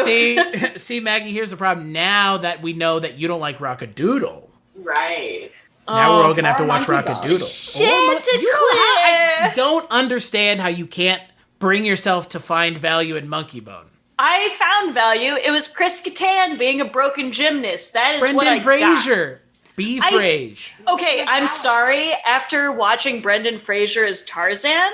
See, Maggie. Here's the problem. Now that we know that you don't like Rock-a-Doodle, Right. Now we're all gonna have to watch Monkey Rocket Bone. Doodle. I don't understand how you can't bring yourself to find value in Monkey Bone. I found value. It was Chris Kattan being a broken gymnast. That is what I Brendan got. Fraser. B. Frage. Okay, I'm sorry. After watching Brendan Fraser as Tarzan,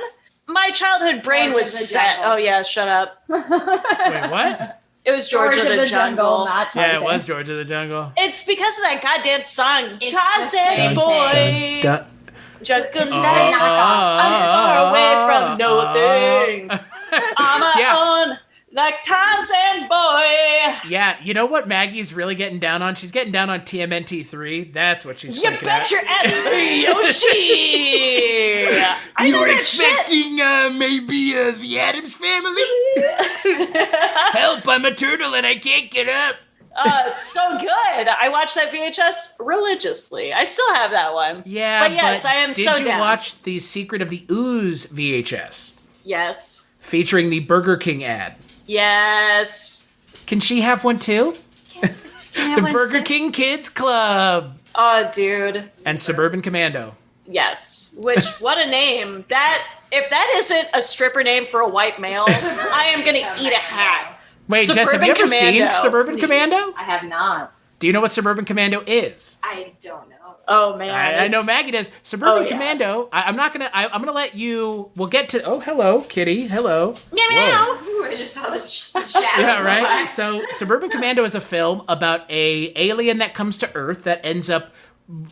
my childhood brain George was of the set. Jungle. Oh yeah, shut up. Wait, what? It was George of the Jungle. not Tarzan. Yeah, it was George of the Jungle. It's because of that goddamn song, It's the Tarzan same boy. Dun, Jungle's It's night. the knockoff. I'm far away from nothing. On my Yeah. own, like Tarzan boy. Yeah, you know what Maggie's really getting down on? She's getting down on TMNT3. That's what she's You freaking bet out. your ass, Yoshi. I know that shit. maybe the Addams Family? Help, I'm a turtle and I can't get up. It's so good. I watched that VHS religiously. I still have that one. Yeah, but yes, I am did so you down. watch the Secret of the Ooze VHS? Yes. Featuring the Burger King ad. Yes. Can she have one too? The Burger King Kids Club. Oh, dude. And Suburban Commando. Yes. Which, what a name. If that isn't a stripper name for a white male, I am going to eat a hat. Wait, Jess, have you ever seen Suburban Commando? I have not. Do you know what Suburban Commando is? I don't know. Oh man, I know Maggie does. Suburban Commando. I'm gonna let you. We'll get to. Oh, hello, Kitty. Hello. Meow. Ooh, I just saw the shadow. Yeah, right. So, Suburban Commando is a film about a alien that comes to Earth that ends up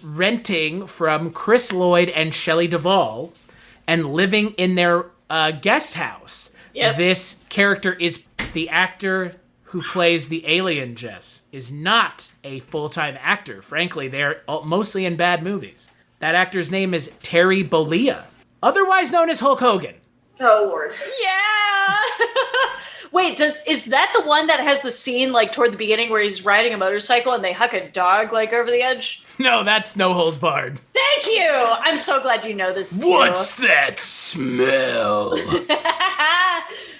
renting from Chris Lloyd and Shelley Duvall and living in their guest house. Yep. This character is the actor who plays the alien, Jess, is not a full-time actor. Frankly, they're mostly in bad movies. That actor's name is Terry Bollea, otherwise known as Hulk Hogan. Oh, Lord. Yeah. Wait, is that the one that has the scene like toward the beginning where he's riding a motorcycle and they huck a dog like over the edge? No, that's No Holds Barred. Thank you. I'm so glad you know this too. What's that smell?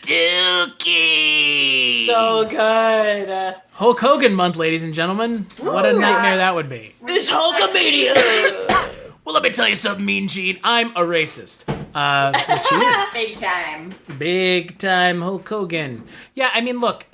Dookie! So good. Hulk Hogan month, ladies and gentlemen. What a nightmare that would be. It's Hulkamania. Well, let me tell you something, Mean Gene. I'm a racist. Which he is. Big time. Big time Hulk Hogan. Yeah, I mean, look,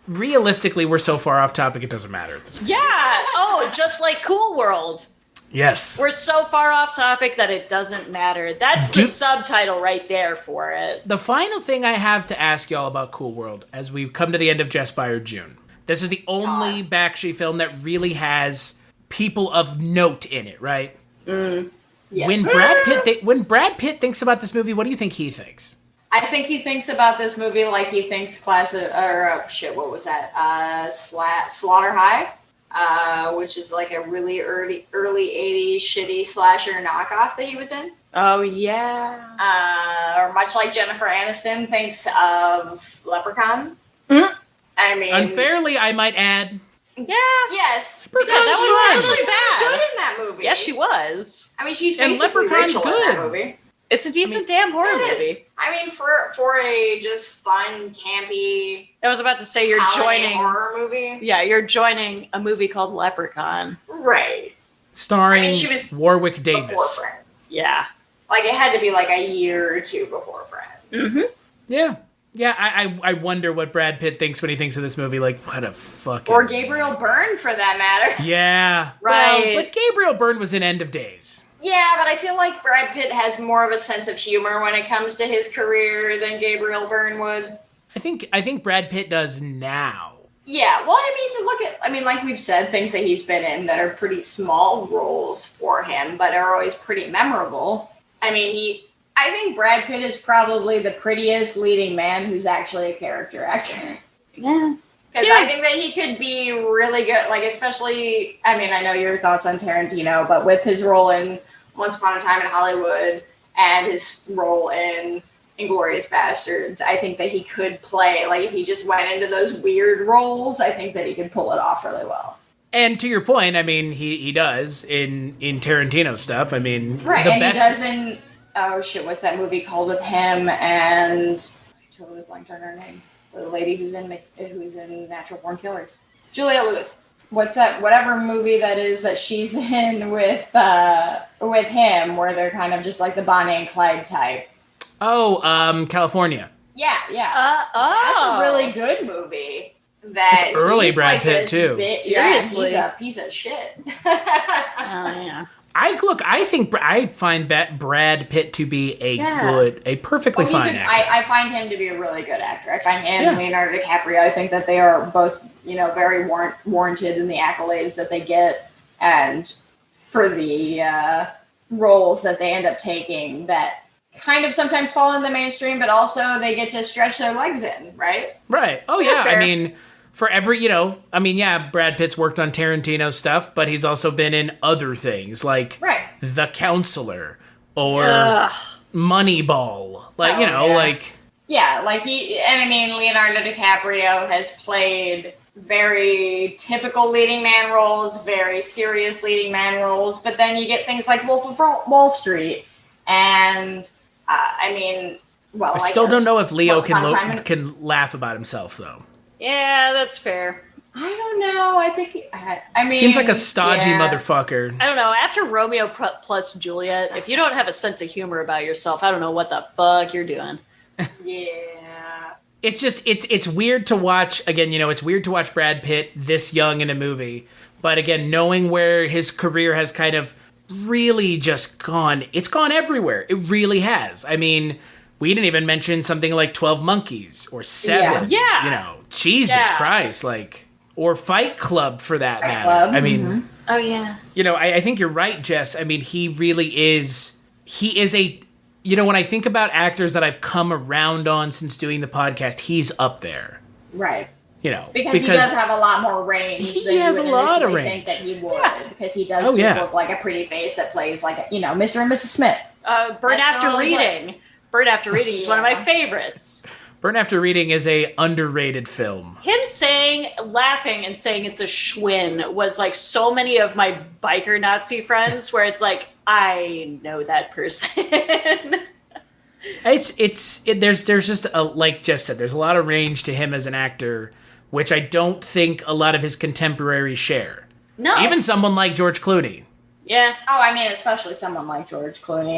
realistically, we're so far off topic, it doesn't matter at this point. Yeah. Oh, just like Cool World. Yes. We're so far off topic that it doesn't matter. That's the subtitle right there for it. The final thing I have to ask y'all about Cool World, as we come to the end of Jess Byard June. This is the only Bakshi film that really has people of note in it, right? Yes. When Brad Pitt thinks about this movie, what do you think he thinks? I think he thinks about this movie like he thinks what was that? Slaughter High, which is like a really early 80s shitty slasher knockoff that he was in. Oh, yeah. Or much like Jennifer Aniston thinks of Leprechaun. Mm-hmm. I mean... Unfairly, I might add. Yeah. Yes. Leprechaun's Because she fun. was actually bad. good in that movie. Yes, she was. I mean, she's And basically Leprechaun's Rachel good. in that movie. It's a decent damn horror It is. movie. I mean, for a just fun, campy, I was about to say you're holiday joining. horror movie. Yeah, you're joining a movie called Leprechaun. Right. Starring she was Warwick Before Davis. Friends. Yeah. Like, it had to be like a year or two before Friends. Mm-hmm. Yeah. Yeah, I wonder what Brad Pitt thinks when he thinks of this movie. Like, what a fucking... Or Gabriel Byrne, for that matter. Yeah. Right. Well, but Gabriel Byrne was in End of Days. Yeah, but I feel like Brad Pitt has more of a sense of humor when it comes to his career than Gabriel Byrne would. I think Brad Pitt does now. Yeah, well, I mean, like we've said, things that he's been in that are pretty small roles for him, but are always pretty memorable. I mean, I think Brad Pitt is probably the prettiest leading man who's actually a character actor. Yeah. Because I think that he could be really good, like, especially, I mean, I know your thoughts on Tarantino, but with his role in Once Upon a Time in Hollywood and his role in Inglourious Bastards, I think that he could play, like, if he just went into those weird roles, I think that he could pull it off really well. And to your point, I mean, he does in Tarantino stuff. I mean, Right, the and best... he does in, oh shit, what's that movie called with him and, I totally blanked on her name. The lady who's in Natural Born Killers. Julia Lewis. what's that? Whatever movie that is that she's in with him, where they're kind of just like the Bonnie and Clyde type. Oh, California. Yeah. That's a really good movie. That it's early he's Brad like Pitt too. Seriously, he's a piece of shit. Yeah. I find that Brad Pitt to be a perfectly fine actor. I find him to be a really good actor. I find him and Leonardo DiCaprio. I think that they are both, very warranted in the accolades that they get, and for the roles that they end up taking that kind of sometimes fall in the mainstream, but also they get to stretch their legs in, right? Right. Oh yeah. I mean, for every, Brad Pitt's worked on Tarantino stuff, but he's also been in other things like The Counselor or Moneyball. Leonardo DiCaprio has played very typical leading man roles, very serious leading man roles, but then you get things like Wolf of Wall Street, and I still don't know if Leo can laugh about himself, though. Yeah, that's fair. I don't know. I think seems like a stodgy motherfucker. I don't know. After Romeo plus Juliet, if you don't have a sense of humor about yourself, I don't know what the fuck you're doing. Yeah. It's just it's weird to watch. Again, it's weird to watch Brad Pitt this young in a movie. But again, knowing where his career has kind of really just gone, it's gone everywhere. It really has. I mean, we didn't even mention something like 12 Monkeys or Seven. Yeah. Jesus Christ, or Fight Club for that matter. Club. I mean, oh yeah. I think you're right, Jess. I mean, he really is. He is a. When I think about actors that I've come around on since doing the podcast, he's up there. Right. Because he does have a lot more range than you would initially think that he would. Yeah. Because he does look like a pretty face that plays like Mr. and Mrs. Smith. Burn After Reading. Burn After Reading is one of my favorites. Burn After Reading is a underrated film. Him laughing and saying it's a schwinn was like so many of my biker Nazi friends, where it's like, I know that person. There's just like Jess said, there's a lot of range to him as an actor, which I don't think a lot of his contemporaries share. No. Even someone like George Clooney. Yeah. Oh, especially someone like George Clooney.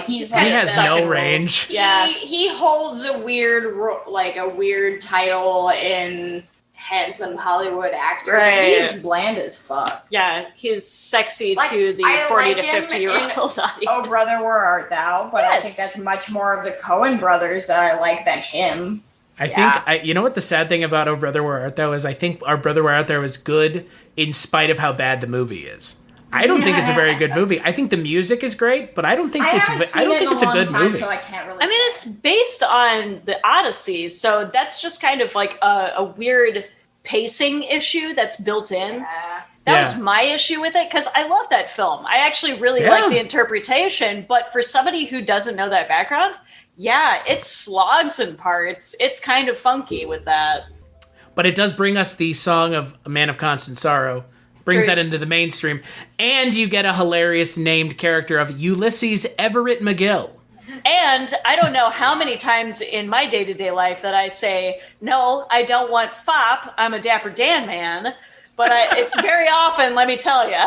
He has no range. Yeah. He holds a weird title in handsome Hollywood actor. Right. He is bland as fuck. Yeah, he's sexy to the 40 to 50-year-old audience. Oh, Brother, Where Art Thou? But I think that's much more of the Coen brothers that I like than him. I think, you know what the sad thing about Oh Brother, Where Art Thou is? I think Our Brother, Where Art Thou is good in spite of how bad the movie is. I don't think it's a very good movie. I think the music is great, but I don't think it's a good movie. So I can't really. It's based on the Odyssey, so that's just kind of like a weird pacing issue that's built in. Yeah. That was my issue with it, because I love that film. I actually really like the interpretation, but for somebody who doesn't know that background, it slogs in parts. It's kind of funky with that. But it does bring us the song of A Man of Constant Sorrow. Brings that into the mainstream. And you get a hilarious named character of Ulysses Everett McGill. And I don't know how many times in my day-to-day life that I say, no, I don't want fop, I'm a Dapper Dan man. But it's very often, let me tell you.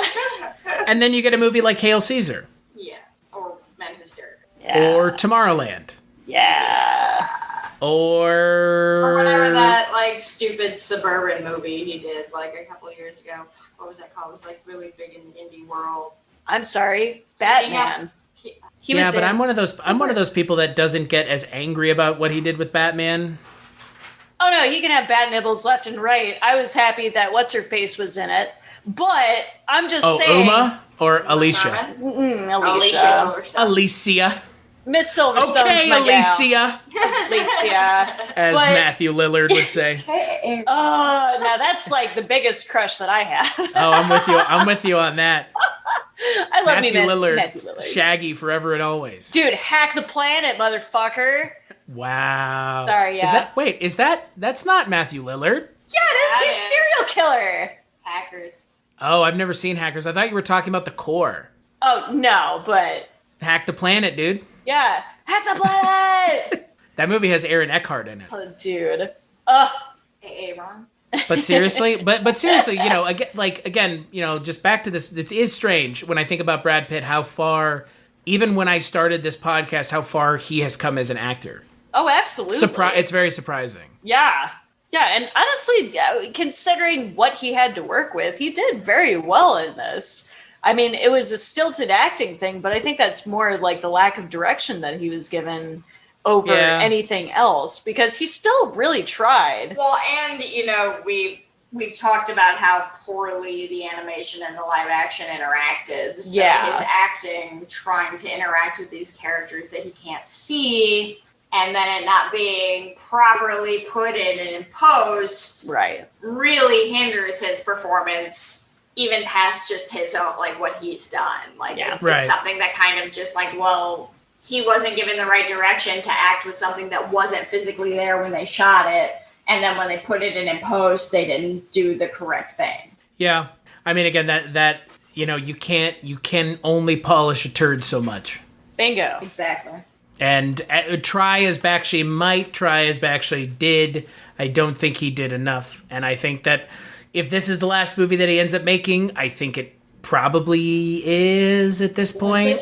And then you get a movie like Hail Caesar. Yeah. Or Men Who Stare. Yeah. Or Tomorrowland. Yeah. Or whatever that stupid suburban movie he did a couple of years ago. What was that called? It was really big in the indie world. I'm sorry, Batman. But I'm one of those people that doesn't get as angry about what he did with Batman. Oh no, he can have bat nibbles left and right. I was happy that what's her face was in it, but I'm just saying. Uma or Alicia? Alicia. Miss Silverstone's my Alicia. gal. Alicia. As Matthew Lillard would say. Oh, now that's the biggest crush that I have. Oh, I'm with you on that. I love Matthew Lillard. Shaggy forever and always. Dude, hack the planet, motherfucker. Wow. Sorry, that's not Matthew Lillard. Yeah, it is. He's serial killer. Hackers. Oh, I've never seen Hackers. I thought you were talking about The Core. Oh, no, but... Hack the Planet, dude. Yeah. Hack the planet! That movie has Aaron Eckhart in it. Oh, dude. Hey, Ron. But seriously, but seriously, again, just back to this. It is strange when I think about Brad Pitt, how far, even when I started this podcast, how far he has come as an actor. Oh, absolutely. It's very surprising. Yeah. Yeah, and honestly, considering what he had to work with, he did very well in this. I mean, it was a stilted acting thing, but I think that's more like the lack of direction that he was given over anything else, because he still really tried. Well, and, we've talked about how poorly the animation and the live action interacted. So his acting, trying to interact with these characters that he can't see, and then it not being properly put in and in post, really hinders his performance, even past just his own, like, what he's done. Like, it's something that kind of just, like, well, he wasn't given the right direction to act with something that wasn't physically there when they shot it, and then when they put it in post, they didn't do the correct thing. Yeah. I mean, again, that you can only polish a turd so much. Bingo. Exactly. And try as Bakshi might, try as Bakshi did, I don't think he did enough. And I think that if this is the last movie that he ends up making, I think it probably is at this point.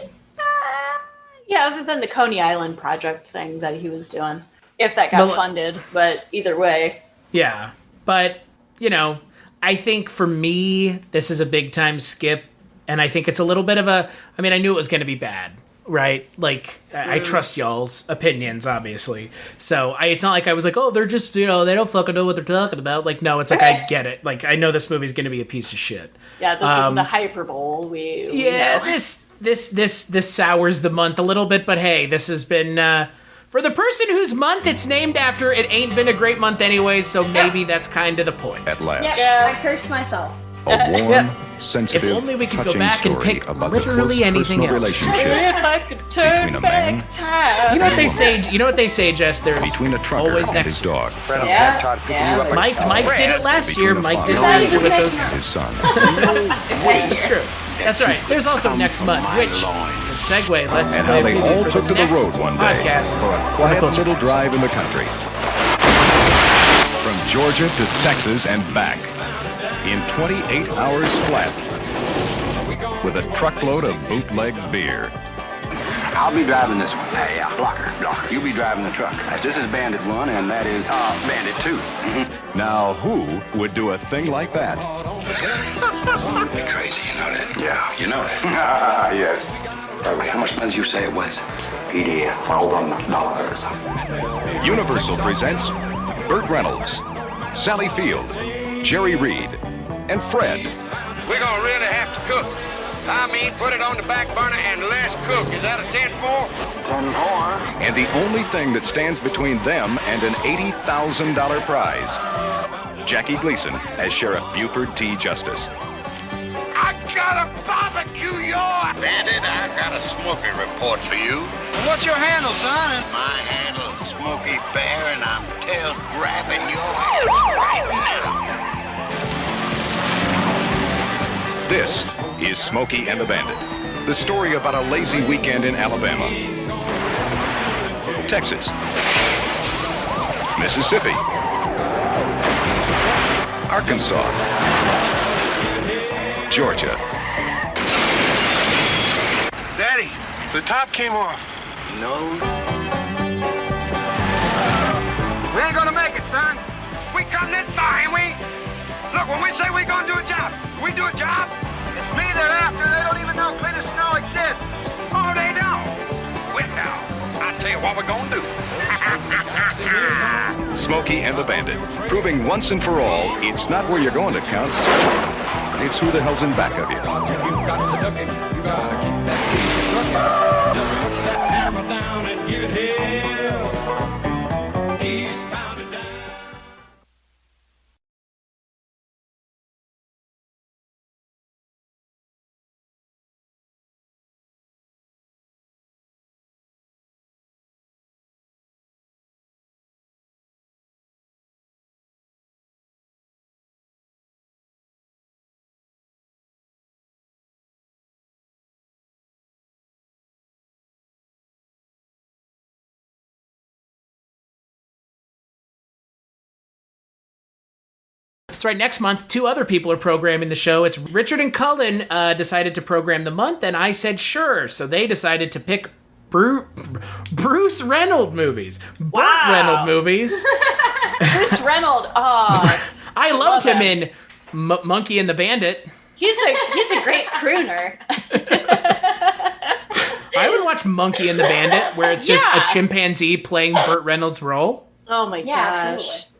Yeah, other than the Coney Island project thing that he was doing, if that got funded. But either way. Yeah. But, I think for me, this is a big time skip. And I think it's a little bit of I knew it was going to be bad. Right? Like, I trust y'all's opinions, obviously. So it's not like I was like, oh, they're just, they don't fucking know what they're talking about. Like, no, it's like, I get it. Like, I know this movie's going to be a piece of shit. Yeah, this is the hyperbole. We know. This sours the month a little bit, but hey, this has been, for the person whose month it's named after, it ain't been a great month anyways, so maybe that's kind of the point. At last. Yeah, I cursed myself. A warm, sensitive, if only we could touching go back and story pick about literally the anything else. relationship If I could turn between a man back time. You know what they say, Jess? There's between a trucker always and next his dog. So. Mike did it last year. Mike did it last year with those. His son. That's true. That's right. There's also next month, which good segue. Let's And play how they a all preview took for to the next road one day podcast for a on the quiet Culture little Cast. drive in the country. From Georgia to Texas and back in 28 hours flat with a truckload of bootleg beer. I'll be driving this one. Hey, blocker. You'll be driving the truck. This is Bandit 1, and that is Bandit 2. Mm-hmm. Now, who would do a thing like that? You're crazy, you know that? Yeah, you know that. Yes. How much money did you say it was? $1,000. Universal presents Burt Reynolds, Sally Field, Jerry Reed, and Fred. We're gonna really have to cook. I mean, put it on the back burner and let's cook. Is that a 10-4? 10-4. And the only thing that stands between them and an $80,000 prize, Jackie Gleason as Sheriff Buford T. Justice. I gotta barbecue your Bandit. I got a smoky report for you. What's your handle, son? My handle is Smoky Bear, and I'm tail grabbing your ass right now. This is Smokey and the Bandit, the story about a lazy weekend in Alabama, Texas, Mississippi, Arkansas, Georgia. Daddy, the top came off. No. We ain't gonna make it, son. We come this far, ain't we? Look, when we say we're gonna do a job, we do a job. It's me they're after. They don't even know clean snow exists. Oh, they don't. Well, I'll tell you what we're gonna do. Smokey and the Bandit, proving once and for all, it's not where you're going that counts, it's who the hell's in back of you. You've got to duck it. You gotta keep that hammer down and give it hell. He's That's right. Next month, 2 other people are programming the show. It's Richard and Cullen decided to program the month, and I said sure. So they decided to pick Bruce Reynolds movies. Burt Reynolds movies. Bruce Reynolds. Oh, I loved him in Monkey and the Bandit. He's a great crooner. I would watch Monkey and the Bandit, where it's just a chimpanzee playing Burt Reynolds' role. Oh my gosh. Absolutely.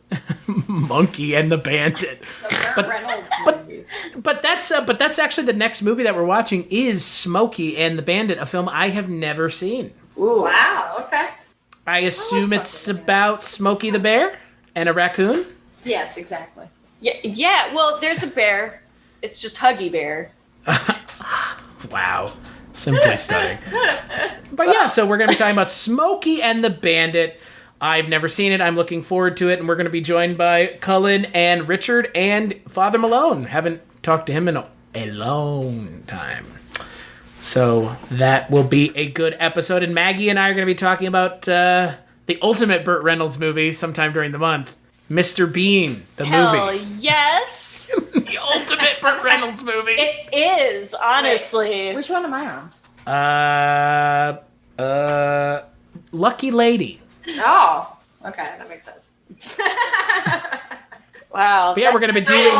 Monkey and the Bandit. So Burt Reynolds movies. But that's actually the next movie that we're watching is Smokey and the Bandit, a film I have never seen. Ooh, wow. Okay. I assume it's about Smokey the Bear and a raccoon? Yes, exactly. Yeah, well, there's a bear. It's just Huggy Bear. Wow. Simply stunning. But yeah, so we're going to be talking about Smokey and the Bandit. I've never seen it. I'm looking forward to it. And we're going to be joined by Cullen and Richard and Father Malone. Haven't talked to him in a long time. So that will be a good episode. And Maggie and I are going to be talking about the ultimate Burt Reynolds movie sometime during the month. Mr. Bean, the movie. Yes. The ultimate Burt Reynolds movie. It is, honestly. Wait, which one am I on? Lucky Lady. Oh, okay, that makes sense. Wow. But yeah, we're going to be doing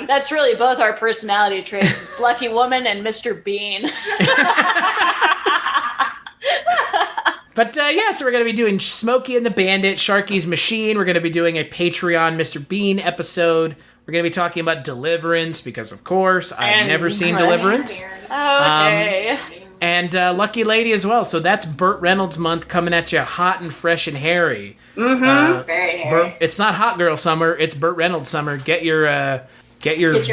that's really both our personality traits. It's Lucky Woman and Mr. Bean. But yeah, so we're going to be doing Smokey and the Bandit, Sharky's Machine. We're going to be doing a Patreon Mr. Bean episode. We're going to be talking about Deliverance because, of course, I've never seen Deliverance. Okay. And Lucky Lady as well. So that's Burt Reynolds month coming at you hot and fresh and hairy. Mm-hmm. Very hairy. It's not Hot Girl summer. It's Burt Reynolds summer. Get your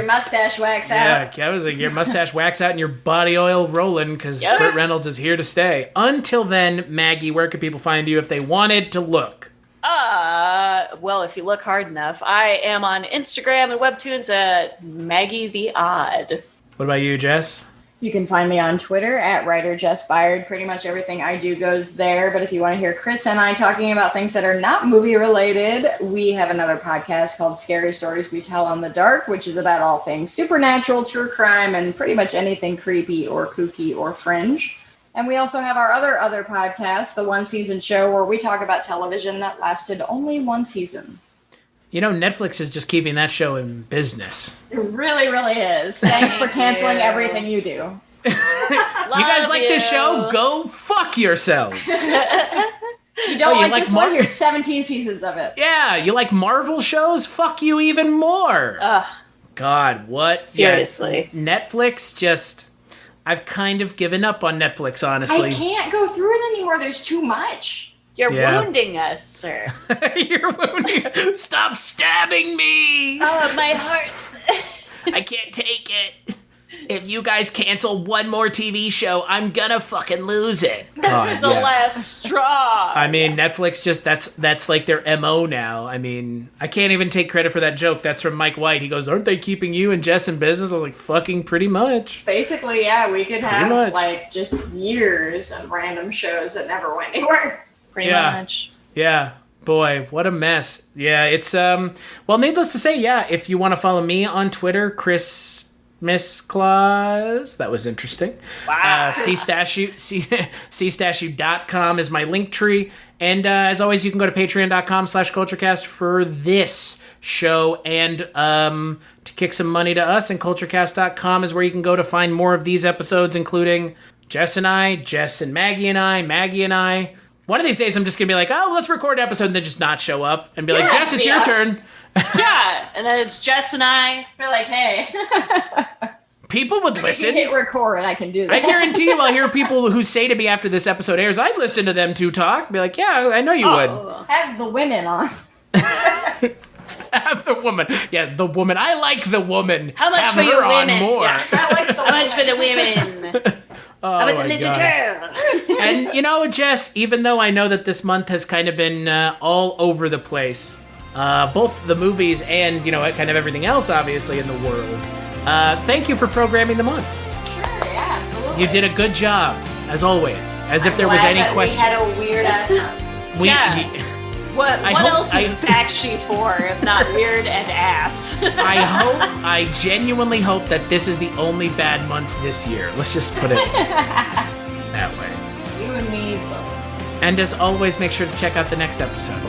mustache wax out. Yeah, get your mustache wax out and your body oil rolling because Burt Reynolds is here to stay. Until then, Maggie, where can people find you if they wanted to look? Well, if you look hard enough, I am on Instagram and Webtoons at Maggie the Odd. What about you, Jess? You can find me on Twitter at writer Jess Byard. Pretty much everything I do goes there. But if you want to hear Chris and I talking about things that are not movie related, we have another podcast called Scary Stories We Tell in the Dark, which is about all things supernatural, true crime, and pretty much anything creepy or kooky or fringe. And we also have our other podcast, The One Season Show, where we talk about television that lasted only one season. You know, Netflix is just keeping that show in business. It really, really is. Thanks for canceling everything you do. You guys like this show? Go fuck yourselves. You don't like this one? Here's 17 seasons of it. Yeah, you like Marvel shows? Fuck you even more. God, what? Seriously. Yeah, Netflix just... I've kind of given up on Netflix, honestly. I can't go through it anymore. There's too much. You're wounding us, sir. You're wounding us. Stop stabbing me. Oh, my heart. I can't take it. If you guys cancel one more TV show, I'm gonna fucking lose it. That's the last straw. I mean, Netflix just, that's like their MO now. I mean, I can't even take credit for that joke. That's from Mike White. He goes, aren't they keeping you and Jess in business? I was like, fucking pretty much. Basically, yeah, we could have like just years of random shows that never went anywhere. Pretty much. Yeah. Boy, what a mess. Yeah, it's, well, needless to say, yeah, if you want to follow me on Twitter, Chris Miss Claus. That was interesting. Wow. cstatue.com is my link tree. And as always, you can go to patreon.com/culturecast for this show. And to kick some money to us, and culturecast.com is where you can go to find more of these episodes, including Jess and I, Jess and Maggie and I, Maggie and I. One of these days, I'm just going to be like, oh, let's record an episode, and then just not show up. And be like, Jess, it's your turn. Yeah, and then it's Jess and I. We're like, hey. People would listen. If you hit record, and I can do that. I guarantee you I'll hear people who say to me after this episode airs, I'd listen to them two talk. Be like, yeah, I know you would. Have the women on. Have the woman. Yeah, the woman. I like the woman. How much Have for your her on women? more. Yeah. I like the How much for the women? Oh, How about the my Ninja God. Turtle? And, you know, Jess, even though I know that this month has kind of been all over the place, both the movies and, you know, kind of everything else, obviously, in the world, thank you for programming the month. Sure, yeah, absolutely. You did a good job, as always. As if there was any question. We had a weird-ass month. What else is Bakshi for if not weird and ass? I genuinely hope that this is the only bad month this year. Let's just put it that way. You and me both. And as always, make sure to check out the next episode.